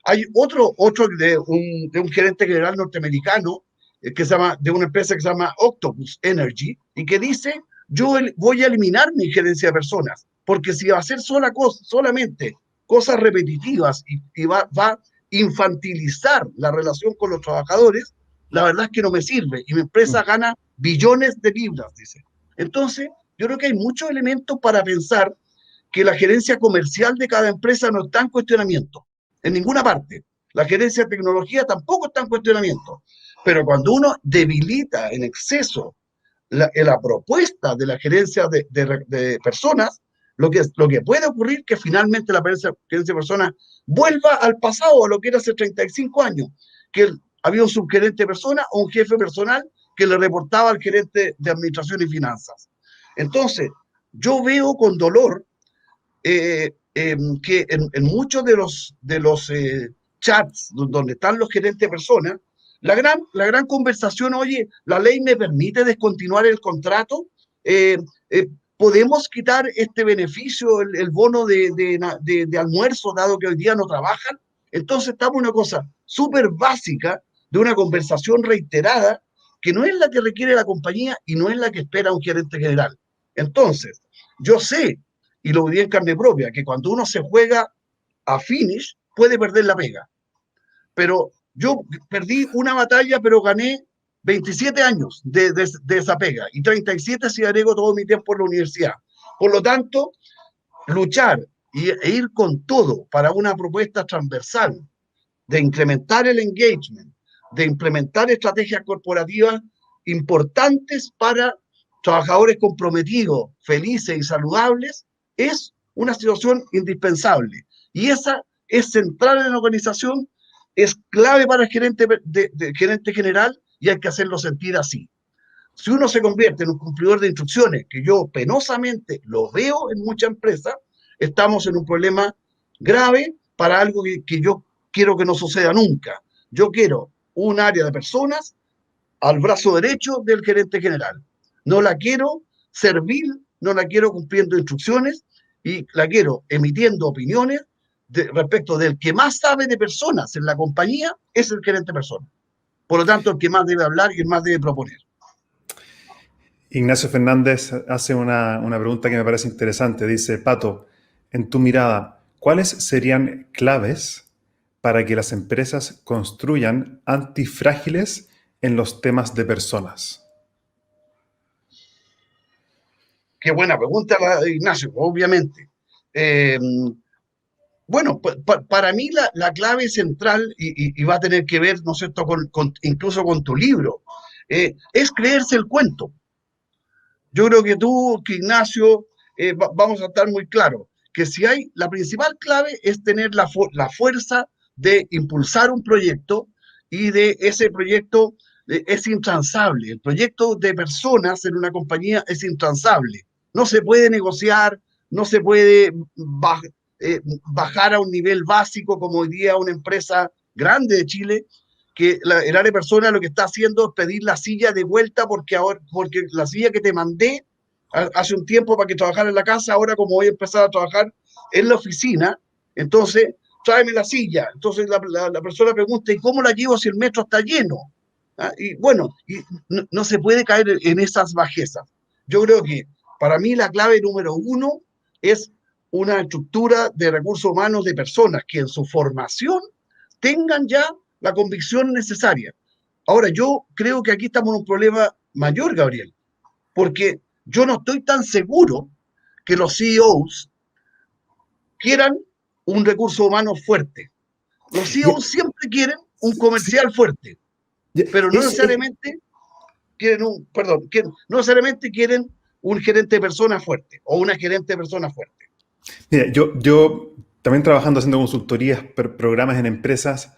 Hay otro de un gerente general norteamericano que se llama, de una empresa que se llama Octopus Energy, y que dice, yo voy a eliminar mi gerencia de personas, porque si va a hacer solamente cosas repetitivas y va a infantilizar la relación con los trabajadores, la verdad es que no me sirve, y mi empresa gana billones de libras, dice. Entonces, yo creo que hay muchos elementos para pensar que la gerencia comercial de cada empresa no está en cuestionamiento, en ninguna parte. La gerencia de tecnología tampoco está en cuestionamiento. Pero cuando uno debilita en exceso la propuesta de la gerencia de personas, lo que puede ocurrir es que finalmente la gerencia de personas vuelva al pasado, a lo que era hace 35 años, que había un subgerente de personas o un jefe personal que le reportaba al gerente de administración y finanzas. Entonces, yo veo con dolor que en muchos de los chats donde están los gerentes de personas, la gran conversación, oye, la ley me permite descontinuar el contrato, podemos quitar este beneficio, el bono de almuerzo, dado que hoy día no trabajan. Entonces estamos en una cosa súper básica de una conversación reiterada que no es la que requiere la compañía y no es la que espera un gerente general. Entonces, yo sé, y lo viví en carne propia, que cuando uno se juega a finish, puede perder la pega. Pero yo perdí una batalla, pero gané 27 años de esa pega, y 37 si agrego todo mi tiempo en la universidad. Por lo tanto, luchar e ir con todo para una propuesta transversal de incrementar el engagement, de implementar estrategias corporativas importantes para trabajadores comprometidos, felices y saludables, es una situación indispensable. Y esa es central en la organización, es clave para el gerente general, y hay que hacerlo sentir así. Si uno se convierte en un cumplidor de instrucciones, que yo penosamente lo veo en muchas empresas, estamos en un problema grave para algo que yo quiero que no suceda nunca. Yo quiero un área de personas al brazo derecho del gerente general. No la quiero servil, no la quiero cumpliendo instrucciones, y la quiero emitiendo opiniones respecto del que más sabe de personas en la compañía, es el gerente de personas. Por lo tanto, el que más debe hablar y el más debe proponer. Ignacio Fernández hace una pregunta que me parece interesante. Dice, Pato, en tu mirada, ¿cuáles serían claves para que las empresas construyan antifrágiles en los temas de personas? Qué buena pregunta, Ignacio, obviamente. Bueno, para mí la clave central, y va a tener que ver, ¿no es cierto?, incluso con tu libro, es creerse el cuento. Yo creo que tú, que Ignacio, vamos a estar muy claros, que si hay, la principal clave es tener la fuerza de impulsar un proyecto, y de ese proyecto es intransable. El proyecto de personas en una compañía es intransable. No se puede negociar, no se puede bajar a un nivel básico como hoy día una empresa grande de Chile, que el área de personas lo que está haciendo es pedir la silla de vuelta, porque la silla que te mandé hace un tiempo para que trabajara en la casa, ahora como voy a empezar a trabajar en la oficina, entonces tráeme la silla. Entonces la persona pregunta, ¿y cómo la llevo si el metro está lleno? Y bueno, no se puede caer en esas bajezas. Yo creo que para mí la clave número uno es una estructura de recursos humanos de personas que en su formación tengan ya la convicción necesaria. Ahora, yo creo que aquí estamos en un problema mayor, Gabriel, porque yo no estoy tan seguro que los CEOs quieran un recurso humano fuerte. Los CEOs siempre quieren un comercial fuerte, pero no necesariamente no necesariamente quieren un gerente de personas fuerte o una gerente de personas fuerte. Mira, yo también trabajando haciendo consultorías, programas en empresas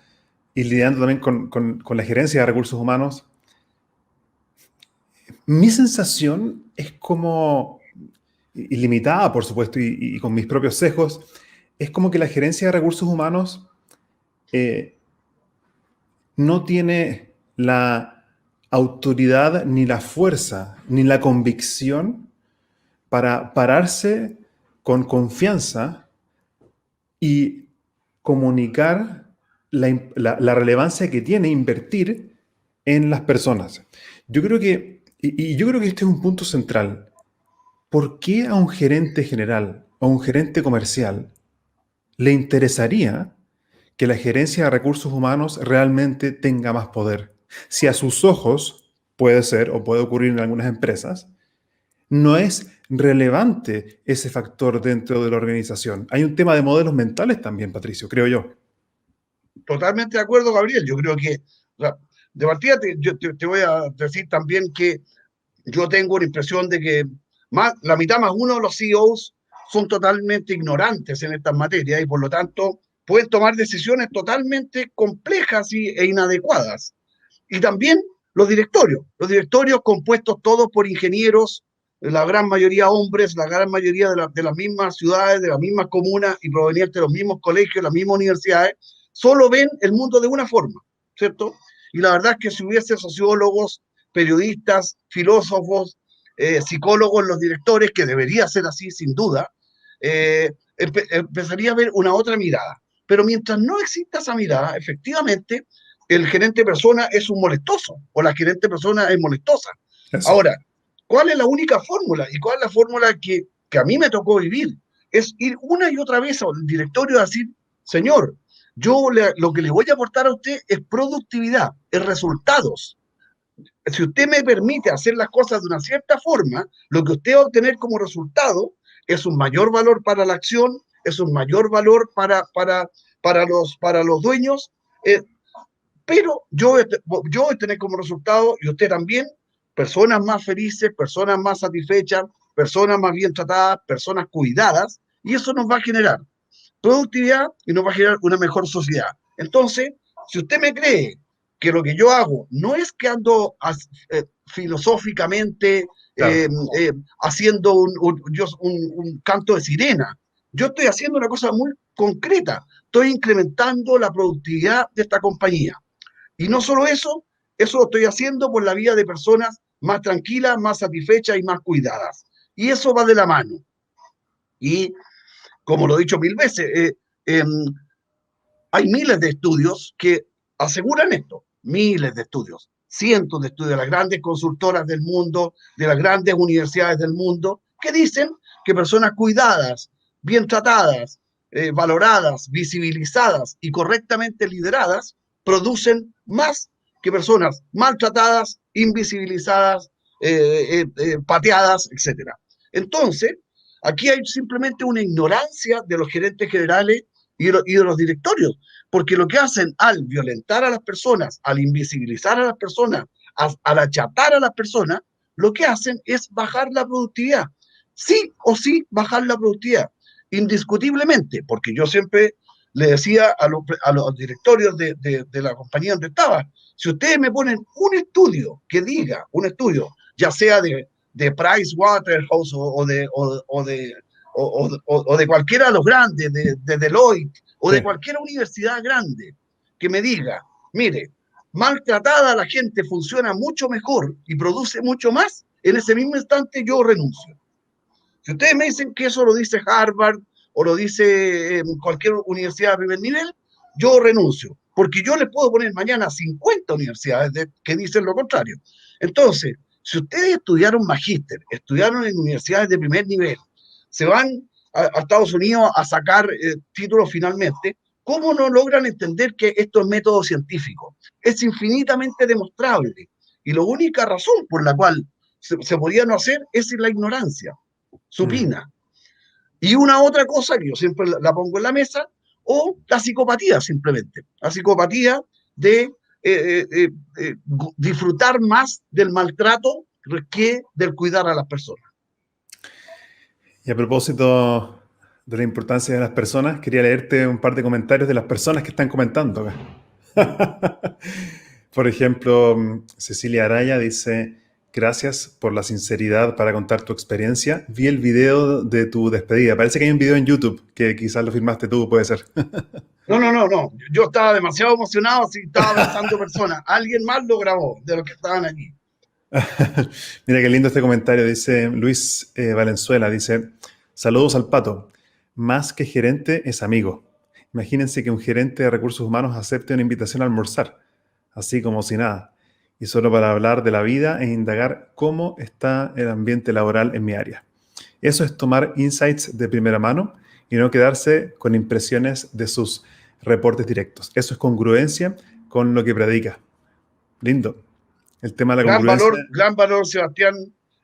y lidiando también con la gerencia de recursos humanos, mi sensación es como ilimitada, por supuesto, y con mis propios sesgos, es como que la gerencia de recursos humanos no tiene la autoridad, ni la fuerza, ni la convicción para pararse con confianza y comunicar la relevancia que tiene invertir en las personas. Yo creo que, y yo creo que este es un punto central. ¿Por qué a un gerente general o a un gerente comercial le interesaría que la gerencia de recursos humanos realmente tenga más poder? Si a sus ojos puede ser o puede ocurrir en algunas empresas, no es relevante ese factor dentro de la organización. Hay un tema de modelos mentales también, Patricio, creo yo. Totalmente de acuerdo, Gabriel. Yo creo que, o sea, de partida, te voy a decir también que yo tengo la impresión de que la mitad más uno de los CEOs son totalmente ignorantes en estas materias y por lo tanto pueden tomar decisiones totalmente complejas e inadecuadas. Y también los directorios compuestos todos por ingenieros, la gran mayoría hombres, la gran mayoría de las mismas ciudades, de las mismas comunas y provenientes de los mismos colegios, las mismas universidades, solo ven el mundo de una forma, ¿cierto? Y la verdad es que si hubiese sociólogos, periodistas, filósofos, psicólogos en los directores, que debería ser así sin duda, empezaría a ver una otra mirada. Pero mientras no exista esa mirada, efectivamente, el gerente persona es un molestoso o la gerente persona es molestosa. Eso. Ahora, ¿cuál es la única fórmula? ¿Y cuál es la fórmula que a mí me tocó vivir? Es ir una y otra vez al directorio a decir, señor, lo que le voy a aportar a usted es productividad, es resultados. Si usted me permite hacer las cosas de una cierta forma, lo que usted va a obtener como resultado es un mayor valor para la acción, es un mayor valor para los dueños, pero yo voy a tener como resultado, y usted también, personas más felices, personas más satisfechas, personas más bien tratadas, personas cuidadas, y eso nos va a generar productividad y nos va a generar una mejor sociedad. Entonces, si usted me cree que lo que yo hago no es que ando filosóficamente Claro. haciendo un canto de sirena, yo estoy haciendo una cosa muy concreta, estoy incrementando la productividad de esta compañía. Y no solo eso lo estoy haciendo por la vía de personas más tranquilas, más satisfechas y más cuidadas. Y eso va de la mano. Y como lo he dicho mil veces, hay miles de estudios que aseguran esto, miles de estudios, cientos de estudios de las grandes consultoras del mundo, de las grandes universidades del mundo, que dicen que personas cuidadas, bien tratadas, valoradas, visibilizadas y correctamente lideradas producen más que personas maltratadas, invisibilizadas, pateadas, etc. Entonces, aquí hay simplemente una ignorancia de los gerentes generales y de los directorios, porque lo que hacen al violentar a las personas, al invisibilizar a las personas, al achatar a las personas, lo que hacen es bajar la productividad. Sí o sí, bajar la productividad, indiscutiblemente, porque yo siempre le decía a los directorios de la compañía donde estaba, si ustedes me ponen un estudio que diga, un estudio, ya sea de Price Waterhouse o de cualquiera de los grandes, de Deloitte o Sí. de cualquier universidad grande, que me diga, mire, maltratada la gente funciona mucho mejor y produce mucho más, en ese mismo instante yo renuncio. Si ustedes me dicen que eso lo dice Harvard o lo dice cualquier universidad de primer nivel, yo renuncio, porque yo les puedo poner mañana 50 universidades que dicen lo contrario. Entonces, si ustedes estudiaron magíster, estudiaron en universidades de primer nivel, se van a Estados Unidos a sacar títulos finalmente, ¿cómo no logran entender que esto es método científico? Es infinitamente demostrable. Y la única razón por la cual se podía no hacer es la ignorancia supina. Y una otra cosa que yo siempre la pongo en la mesa, o la psicopatía simplemente. La psicopatía de disfrutar más del maltrato que del cuidar a las personas. Y a propósito de la importancia de las personas, quería leerte un par de comentarios de las personas que están comentando acá. Por ejemplo, Cecilia Araya dice, Gracias por la sinceridad para contar tu experiencia. Vi el video de tu despedida. Parece que hay un video en YouTube que quizás lo filmaste tú, puede ser. No. Yo estaba demasiado emocionado, así estaba abrazando personas. Alguien más lo grabó de los que estaban allí. Mira qué lindo este comentario. Dice Luis Valenzuela, dice, saludos al Pato. Más que gerente es amigo. Imagínense que un gerente de recursos humanos acepte una invitación a almorzar, así como si nada, y solo para hablar de la vida e indagar cómo está el ambiente laboral en mi área. Eso es tomar insights de primera mano y no quedarse con impresiones de sus reportes directos. Eso es congruencia con lo que predica. Lindo. El tema de la congruencia. Gran valor, Sebastián,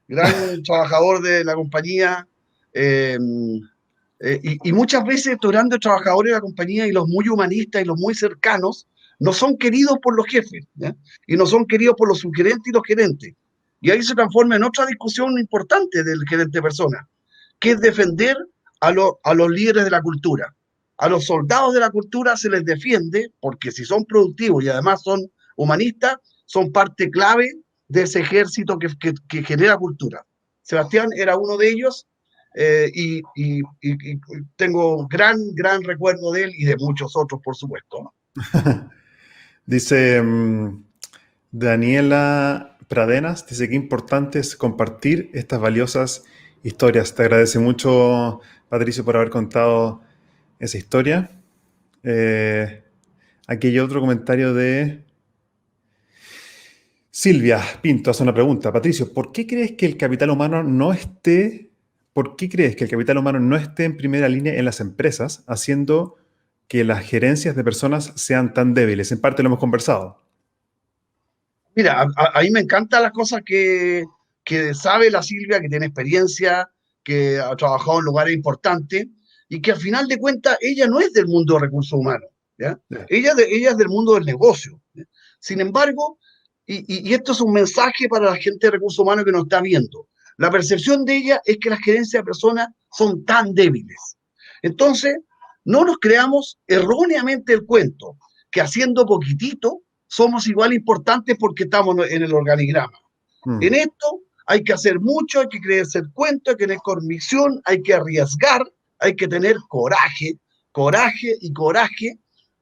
gran trabajador de la compañía. Y muchas veces estos grandes trabajadores de la compañía y los muy humanistas y los muy cercanos no son queridos por los jefes, ¿ya? Y no son queridos por los subgerentes y los gerentes. Y ahí se transforma en otra discusión importante del gerente de personas, que es defender a los líderes de la cultura. A los soldados de la cultura se les defiende porque si son productivos y además son humanistas, son parte clave de ese ejército que genera cultura. Sebastián era uno de ellos. Y tengo gran recuerdo de él y de muchos otros, por supuesto, ¿no? Dice Daniela Pradenas, dice que importante es compartir estas valiosas historias. Te agradece mucho, Patricio, por haber contado esa historia. Aquí hay otro comentario de Silvia Pinto, hace una pregunta. Patricio, ¿por qué crees que el capital humano no esté en primera línea en las empresas, haciendo que las gerencias de personas sean tan débiles? En parte lo hemos conversado. Mira, a mí me encantan las cosas que sabe la Silvia, que tiene experiencia, que ha trabajado en lugares importantes y que al final de cuentas ella no es del mundo de recursos humanos, ¿ya? Ella es del mundo del negocio, ¿ya? Sin embargo, y esto es un mensaje para la gente de recursos humanos que nos está viendo, la percepción de ella es que las gerencias de personas son tan débiles. Entonces, no nos creamos erróneamente el cuento que haciendo poquitito somos igual importantes porque estamos en el organigrama. En esto hay que hacer mucho, hay que creerse el cuento, hay que tener convicción, hay que arriesgar, hay que tener coraje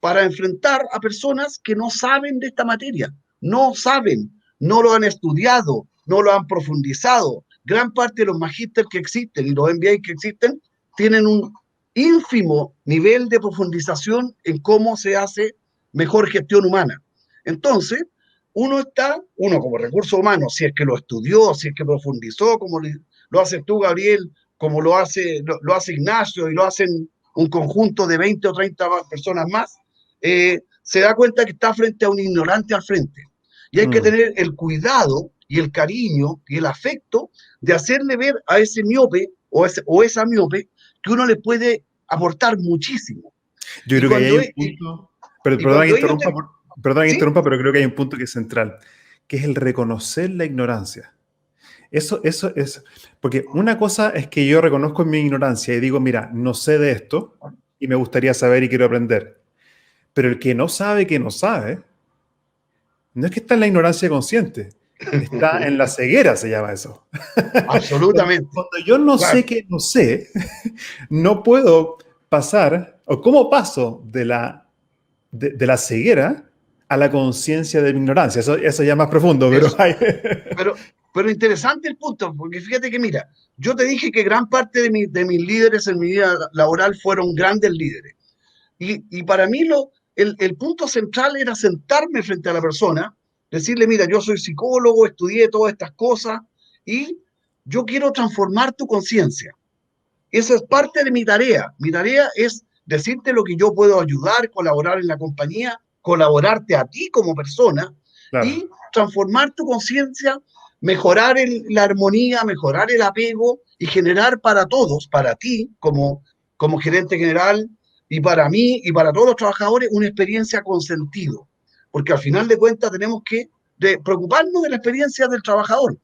para enfrentar a personas que no saben de esta materia, no saben, no lo han estudiado, no lo han profundizado. Gran parte de los magísteres que existen y los MBA que existen tienen un ínfimo nivel de profundización en cómo se hace mejor gestión humana. Entonces, uno como recurso humano, si es que lo estudió, si es que profundizó, como lo haces tú, Gabriel, como lo hace Ignacio y lo hacen un conjunto de 20 o 30 personas más, se da cuenta que está frente a un ignorante al frente. Y hay que tener el cuidado y el cariño y el afecto de hacerle ver a ese miope o esa miope que uno le puede aportar muchísimo. Yo creo que hay un punto, perdón que interrumpa, pero creo que hay un punto que es central, que es el reconocer la ignorancia. Eso es, porque una cosa es que yo reconozco mi ignorancia y digo, mira, no sé de esto y me gustaría saber y quiero aprender. Pero el que no sabe que no sabe, no es que está en la ignorancia consciente, está en la ceguera, se llama eso. Absolutamente. Cuando yo no sé que no sé, no puedo pasar, o cómo paso de la ceguera a la conciencia de mi ignorancia. Eso ya es más profundo, pero interesante el punto, porque fíjate que mira, yo te dije que gran parte de mis líderes en mi vida laboral fueron grandes líderes. Y para mí el punto central era sentarme frente a la persona, decirle, mira, yo soy psicólogo, estudié todas estas cosas y yo quiero transformar tu conciencia. Esa es parte de mi tarea. Mi tarea es decirte lo que yo puedo ayudar, colaborar en la compañía, colaborarte a ti como persona, claro, y transformar tu conciencia, mejorar la armonía, mejorar el apego y generar para todos, para ti como gerente general y para mí y para todos los trabajadores una experiencia con sentido. Porque al final de cuentas tenemos que preocuparnos de la experiencia del trabajador.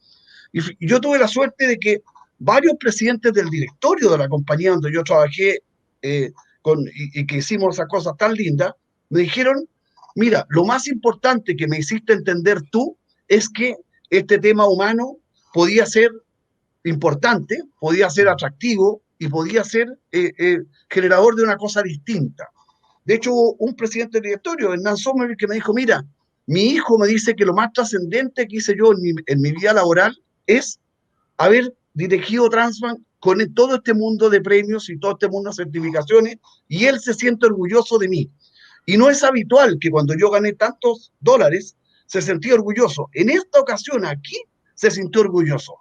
Y yo tuve la suerte de que varios presidentes del directorio de la compañía donde yo trabajé y que hicimos esas cosas tan lindas, me dijeron, mira, lo más importante que me hiciste entender tú es que este tema humano podía ser importante, podía ser atractivo y podía ser generador de una cosa distinta. De hecho, un presidente del directorio, Hernán Sommer, que me dijo, mira, mi hijo me dice que lo más trascendente que hice yo en mi vida laboral es haber dirigido Transbank con todo este mundo de premios y todo este mundo de certificaciones, y él se siente orgulloso de mí. Y no es habitual que cuando yo gané tantos dólares se sentía orgulloso. En esta ocasión aquí se sintió orgulloso.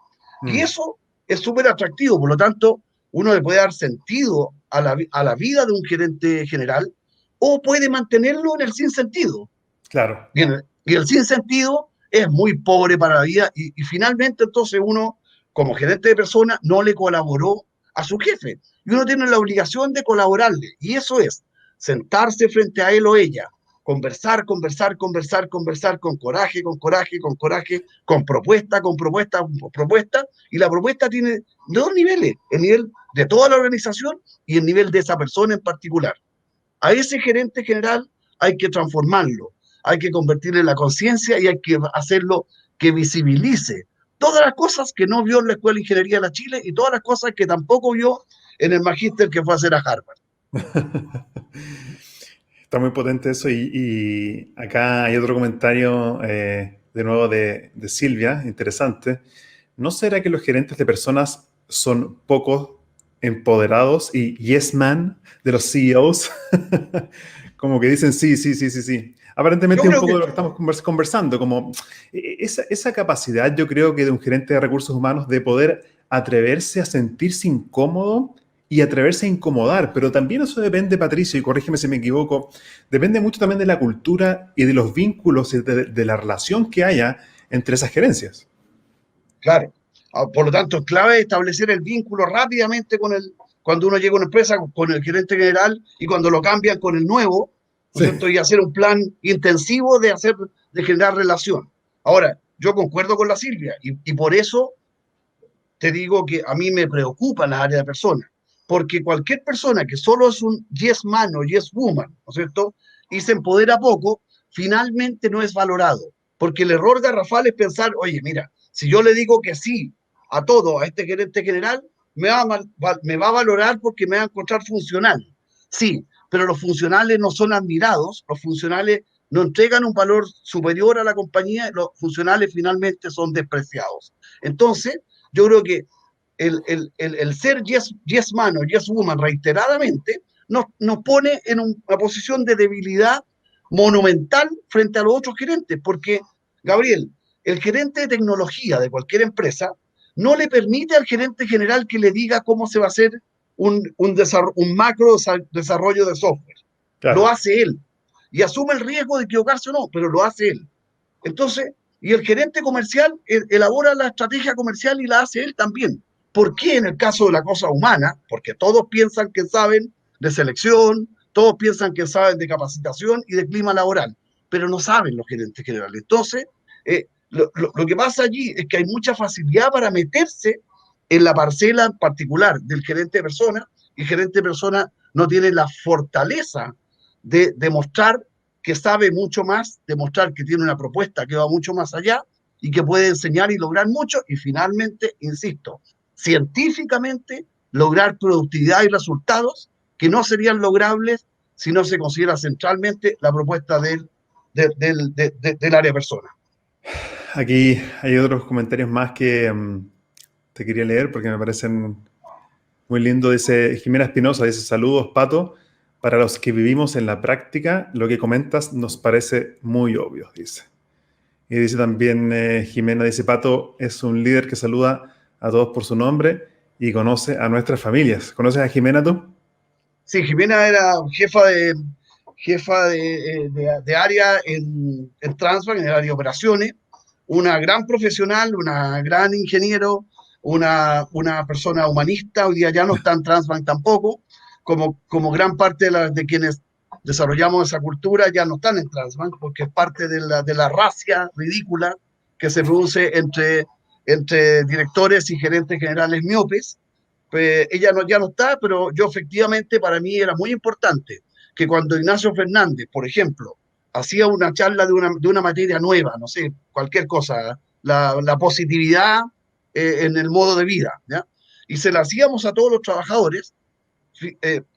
Y eso es súper atractivo. Por lo tanto, uno le puede dar sentido a la vida de un gerente general o puede mantenerlo en el sinsentido. Claro. Y el sinsentido es muy pobre para la vida y finalmente entonces uno, como gerente de persona, no le colaboró a su jefe. Y uno tiene la obligación de colaborarle. Y eso es sentarse frente a él o ella, conversar, conversar, conversar, conversar con coraje, con coraje, con coraje, con propuesta, con propuesta, con propuesta. Y la propuesta tiene dos niveles, el nivel de toda la organización y el nivel de esa persona en particular. A ese gerente general hay que transformarlo, hay que convertirlo en la conciencia y hay que hacerlo que visibilice todas las cosas que no vio en la Escuela de Ingeniería de la Chile y todas las cosas que tampoco vio en el magíster que fue a hacer a Harvard. Está muy potente eso y acá hay otro comentario de nuevo de Silvia, interesante. ¿No será que los gerentes de personas son poco empoderados y yes man de los CEOs? Como que dicen sí, sí, sí, sí, sí. Aparentemente es un poco de lo que estamos conversando, como esa capacidad yo creo que de un gerente de recursos humanos de poder atreverse a sentirse incómodo y atreverse a incomodar, pero también eso depende, Patricio, y corrígeme si me equivoco, depende mucho también de la cultura y de los vínculos y de la relación que haya entre esas gerencias. Claro. Por lo tanto, es clave establecer el vínculo rápidamente cuando uno llega a una empresa con el gerente general y cuando lo cambian con el nuevo, ¿no es cierto? Y hacer un plan intensivo de generar relación. Ahora, yo concuerdo con la Silvia y por eso te digo que a mí me preocupa la área de personas, porque cualquier persona que solo es un yes man o yes woman, ¿no es cierto? Y se empodera poco, finalmente no es valorado, porque el error garrafal es pensar, oye, mira, si yo le digo que sí a todo, a este gerente general, me va a valorar porque me va a encontrar funcional. Sí, pero los funcionales no son admirados, los funcionales no entregan un valor superior a la compañía, los funcionales finalmente son despreciados. Entonces, yo creo que el ser yes man o yes woman reiteradamente nos pone en una posición de debilidad monumental frente a los otros gerentes, porque, Gabriel, el gerente de tecnología de cualquier empresa no le permite al gerente general que le diga cómo se va a hacer un macro desarrollo de software. Claro. Lo hace él. Y asume el riesgo de equivocarse o no, pero lo hace él. Entonces, y el gerente comercial elabora la estrategia comercial y la hace él también. ¿Por qué en el caso de la cosa humana? Porque todos piensan que saben de selección, todos piensan que saben de capacitación y de clima laboral, pero no saben los gerentes generales. Entonces, lo que pasa allí es que hay mucha facilidad para meterse en la parcela particular del gerente de persona, y el gerente de persona no tiene la fortaleza de demostrar que sabe mucho más, demostrar que tiene una propuesta que va mucho más allá y que puede enseñar y lograr mucho y finalmente, insisto, científicamente lograr productividad y resultados que no serían logrables si no se considera centralmente la propuesta del área persona. Aquí hay otros comentarios más que te quería leer porque me parecen muy lindos. Dice Jimena Espinosa, dice saludos Pato, para los que vivimos en la práctica lo que comentas nos parece muy obvio, dice. Y dice también Jimena, dice Pato es un líder que saluda a todos por su nombre y conoce a nuestras familias. ¿Conoces a Jimena tú? Sí, Jimena era jefa de área en Transbank, en el área de operaciones, una gran profesional, una gran ingeniero, una persona humanista. Hoy día ya no está en Transbank tampoco, como gran parte de quienes desarrollamos esa cultura ya no están en Transbank, porque es parte de la racia ridícula que se produce entre directores y gerentes generales miopes. Ella ya no está, pero yo efectivamente para mí era muy importante que cuando Ignacio Fernández, por ejemplo, hacía una charla de una materia nueva, no sé, cualquier cosa, la positividad en el modo de vida, ¿ya? Y se la hacíamos a todos los trabajadores.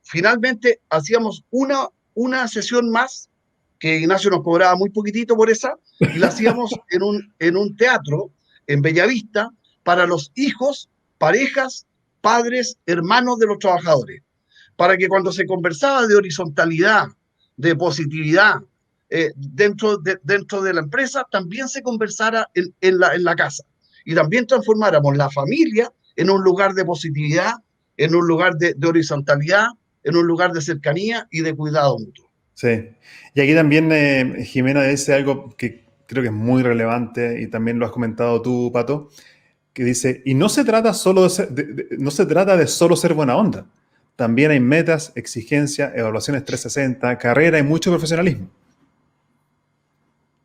Finalmente hacíamos una sesión más, que Ignacio nos cobraba muy poquitito por esa, y la hacíamos en un teatro en Bellavista para los hijos, parejas, padres, hermanos de los trabajadores, para que cuando se conversaba de horizontalidad, de positividad dentro de la empresa, también se conversara en la casa, y también transformáramos la familia en un lugar de positividad, en un lugar de horizontalidad, en un lugar de cercanía y de cuidado mutuo. Sí. Y aquí también Jimena dice algo que creo que es muy relevante y también lo has comentado tú, Pato, que dice, y no se trata solo no se trata de solo ser buena onda. También hay metas, exigencias, evaluaciones 360, carrera y mucho profesionalismo.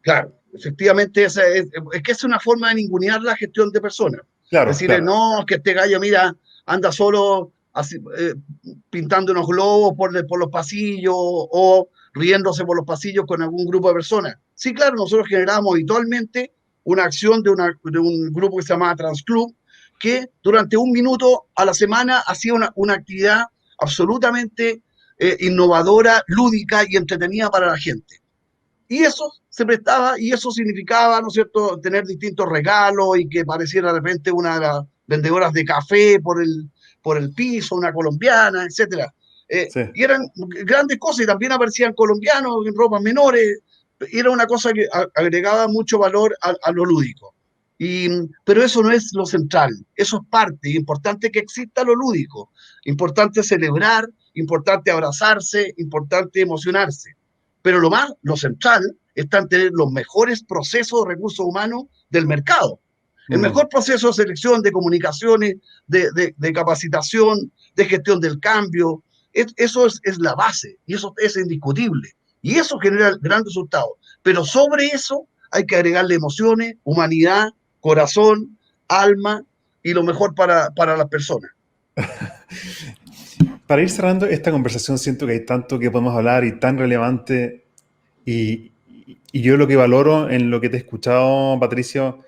Claro, efectivamente, es que es una forma de ningunear la gestión de personas. Claro, Decirle, claro. no, que este gallo, mira, anda solo así, pintando unos globos por los pasillos o riéndose por los pasillos con algún grupo de personas. Sí, claro, nosotros generamos habitualmente una acción de un grupo que se llamaba Transclub, que durante 1 minuto a la semana hacía una actividad absolutamente innovadora, lúdica y entretenida para la gente. Y eso se prestaba, y eso significaba, ¿no es cierto?, tener distintos regalos y que pareciera de repente una de las vendedoras de café por el piso, una colombiana, etcétera. Sí. Y eran grandes cosas, y también aparecían colombianos en ropas menores, y era una cosa que agregaba mucho valor a lo lúdico. Pero eso no es lo central, eso es parte, importante que exista lo lúdico, importante celebrar, importante abrazarse, importante emocionarse. Pero lo central está en tener los mejores procesos de recursos humanos del mercado. El mejor proceso de selección, de comunicaciones, de capacitación, de gestión del cambio, eso es la base, y eso es indiscutible. Y eso genera gran resultado. Pero sobre eso hay que agregarle emociones, humanidad, corazón, alma y lo mejor para las personas. Para ir cerrando esta conversación, siento que hay tanto que podemos hablar y tan relevante. Y yo lo que valoro en lo que te he escuchado, Patricio,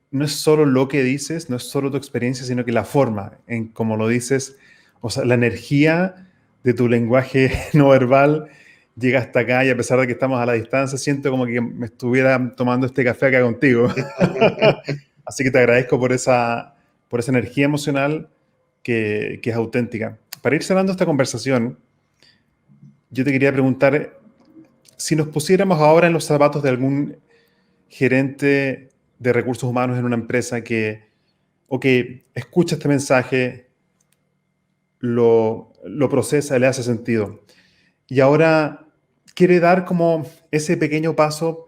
no es solo lo que dices, no es solo tu experiencia, sino que la forma en cómo lo dices, o sea, la energía de tu lenguaje no verbal llega hasta acá, y a pesar de que estamos a la distancia, siento como que me estuviera tomando este café acá contigo. Así que te agradezco por esa energía emocional que es auténtica. Para ir cerrando esta conversación, yo te quería preguntar, si nos pusiéramos ahora en los zapatos de algún gerente de recursos humanos en una empresa que escucha este mensaje, lo procesa, le hace sentido, y ahora quiere dar como ese pequeño paso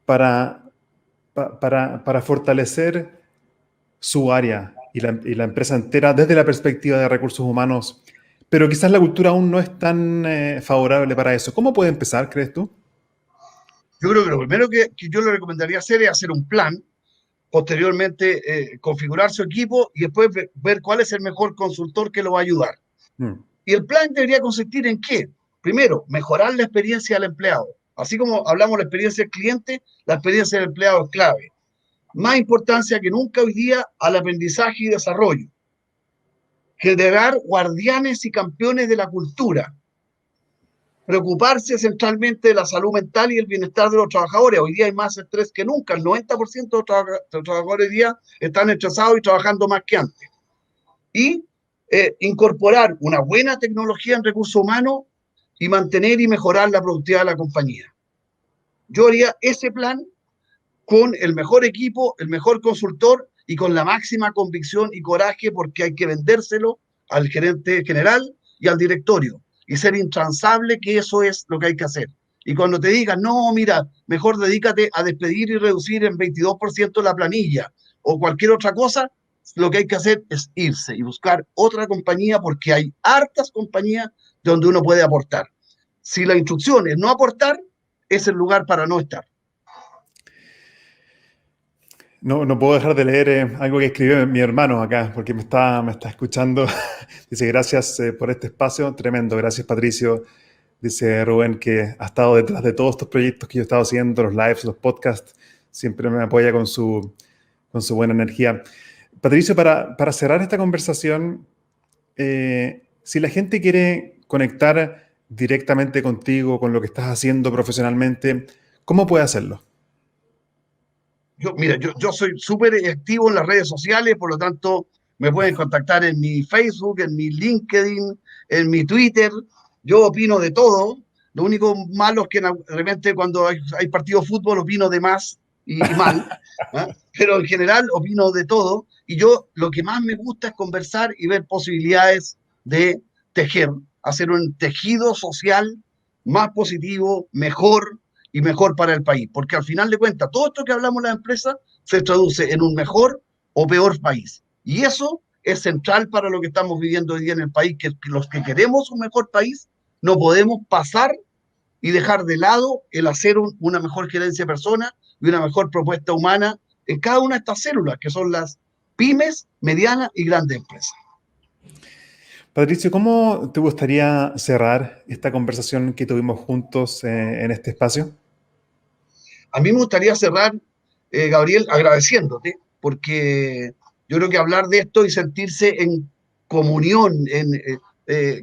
para fortalecer su área y la empresa entera desde la perspectiva de recursos humanos, pero quizás la cultura aún no es tan favorable para eso. ¿Cómo puede empezar, crees tú? Yo creo que lo primero que yo le recomendaría hacer es hacer un plan, posteriormente configurar su equipo y después ver cuál es el mejor consultor que lo va a ayudar. Y el plan debería consistir en qué? Primero, mejorar la experiencia del empleado. Así como hablamos de la experiencia del cliente, la experiencia del empleado es clave. Más importancia que nunca hoy día al aprendizaje y desarrollo. Generar guardianes y campeones de la cultura. Preocuparse centralmente de la salud mental y el bienestar de los trabajadores. Hoy día hay más estrés que nunca. El 90% de los trabajadores hoy día están estresados y trabajando más que antes. Y incorporar una buena tecnología en recursos humanos y mantener y mejorar la productividad de la compañía. Yo haría ese plan con el mejor equipo, el mejor consultor y con la máxima convicción y coraje, porque hay que vendérselo al gerente general y al directorio y ser intransable, que eso es lo que hay que hacer. Y cuando te digan, no, mira, mejor dedícate a despedir y reducir en 22% la planilla o cualquier otra cosa, lo que hay que hacer es irse y buscar otra compañía, porque hay hartas compañías donde uno puede aportar. Si la instrucción es no aportar, es el lugar para no estar. No puedo dejar de leer algo que escribió mi hermano acá, porque me está escuchando. Dice, gracias por este espacio, tremendo, gracias Patricio. Dice Rubén que ha estado detrás de todos estos proyectos que yo he estado haciendo, los lives, los podcasts. siempre me apoya con su buena energía. Patricio, para cerrar esta conversación, si la gente quiere conectar directamente contigo, con lo que estás haciendo profesionalmente, ¿cómo puede hacerlo? Mira, yo soy súper activo en las redes sociales, por lo tanto me pueden contactar en mi Facebook, en mi LinkedIn, en mi Twitter. Yo opino de todo. Lo único malo es que de repente cuando hay partido de fútbol opino de más y mal, ¿ah? Pero en general opino de todo. Y yo lo que más me gusta es conversar y ver posibilidades de tejer, hacer un tejido social más positivo, mejor y mejor para el país. Porque al final de cuentas, todo esto que hablamos en la empresa se traduce en un mejor o peor país. Y eso es central para lo que estamos viviendo hoy día en el país, que los que queremos un mejor país no podemos pasar y dejar de lado el hacer una mejor gerencia de personas y una mejor propuesta humana en cada una de estas células, que son las pymes, medianas y grandes empresas. Patricio, ¿cómo te gustaría cerrar esta conversación que tuvimos juntos en este espacio? A mí me gustaría cerrar, Gabriel, agradeciéndote, porque yo creo que hablar de esto y sentirse en comunión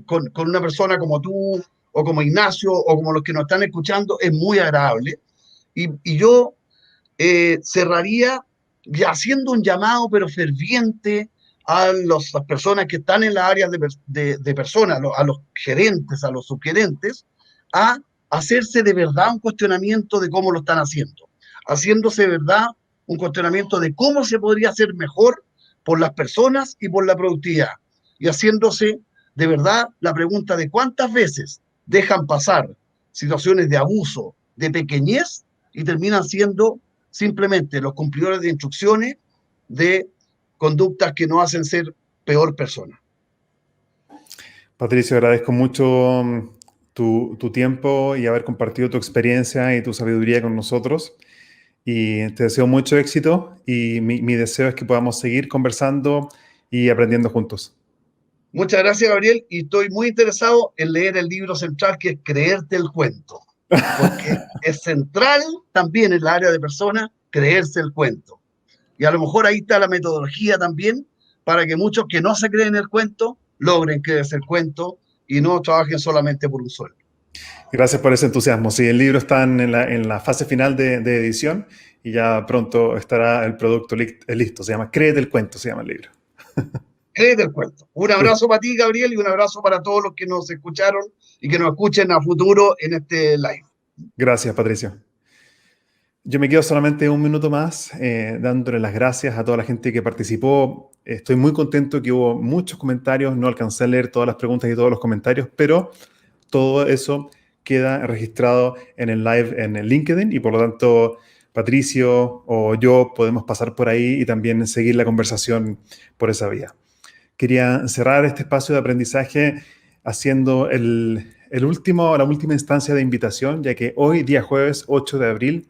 con una persona como tú, o como Ignacio, o como los que nos están escuchando, es muy agradable. Y yo cerraría ya haciendo un llamado, pero ferviente, a las personas que están en las áreas de personas, a los gerentes, a los subgerentes, a hacerse de verdad un cuestionamiento de cómo lo están haciendo, haciéndose de verdad un cuestionamiento de cómo se podría hacer mejor por las personas y por la productividad, y haciéndose de verdad la pregunta de cuántas veces dejan pasar situaciones de abuso, de pequeñez, y terminan siendo simplemente los cumplidores de instrucciones de conductas que nos hacen ser peor persona. Patricio, agradezco mucho tu tiempo y haber compartido tu experiencia y tu sabiduría con nosotros. Y te deseo mucho éxito y mi deseo es que podamos seguir conversando y aprendiendo juntos. Muchas gracias, Gabriel, y estoy muy interesado en leer el libro central, que es Creerte el cuento, porque es central también en la área de personas creerse el cuento. Y a lo mejor ahí está la metodología también para que muchos que no se creen el cuento logren creerse el cuento y no trabajen solamente por un sueldo. Gracias por ese entusiasmo. Sí, el libro está en la fase final de edición y ya pronto estará el producto listo. Se llama Créete el cuento, se llama el libro. Créete el cuento. Un abrazo para ti, Gabriel, y un abrazo para todos los que nos escucharon y que nos escuchen a futuro en este live. Gracias, Patricio. Yo me quedo solamente un minuto más dándole las gracias a toda la gente que participó. Estoy muy contento que hubo muchos comentarios. No alcancé a leer todas las preguntas y todos los comentarios, pero todo eso queda registrado en el live en el LinkedIn y por lo tanto Patricio o yo podemos pasar por ahí y también seguir la conversación por esa vía. Quería cerrar este espacio de aprendizaje haciendo la última instancia de invitación, ya que hoy, día jueves 8 de abril,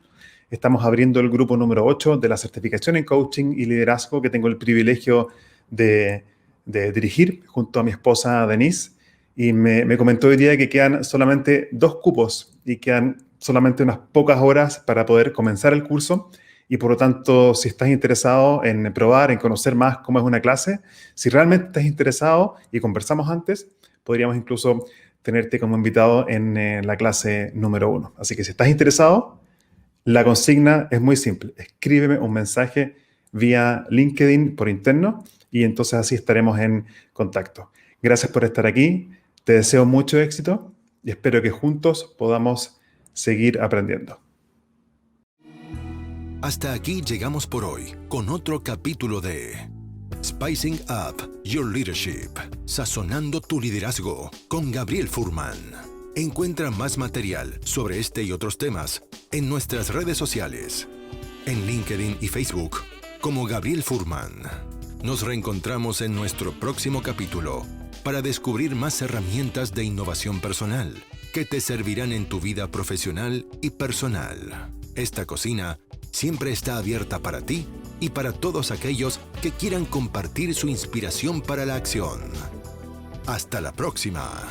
estamos abriendo el grupo número 8 de la certificación en coaching y liderazgo que tengo el privilegio de dirigir junto a mi esposa Denise. Y me comentó hoy día que quedan solamente 2 cupos y quedan solamente unas pocas horas para poder comenzar el curso. Y por lo tanto, si estás interesado en probar, en conocer más cómo es una clase, si realmente estás interesado y conversamos antes, podríamos incluso tenerte como invitado en la clase número 1. Así que si estás interesado, la consigna es muy simple. Escríbeme un mensaje vía LinkedIn por interno y entonces así estaremos en contacto. Gracias por estar aquí. Te deseo mucho éxito y espero que juntos podamos seguir aprendiendo. Hasta aquí llegamos por hoy con otro capítulo de Spicing Up Your Leadership, sazonando tu liderazgo con Gabriel Furman. Encuentra más material sobre este y otros temas en nuestras redes sociales, en LinkedIn y Facebook como Gabriel Furman. Nos reencontramos en nuestro próximo capítulo para descubrir más herramientas de innovación personal que te servirán en tu vida profesional y personal. Esta cocina siempre está abierta para ti y para todos aquellos que quieran compartir su inspiración para la acción. Hasta la próxima.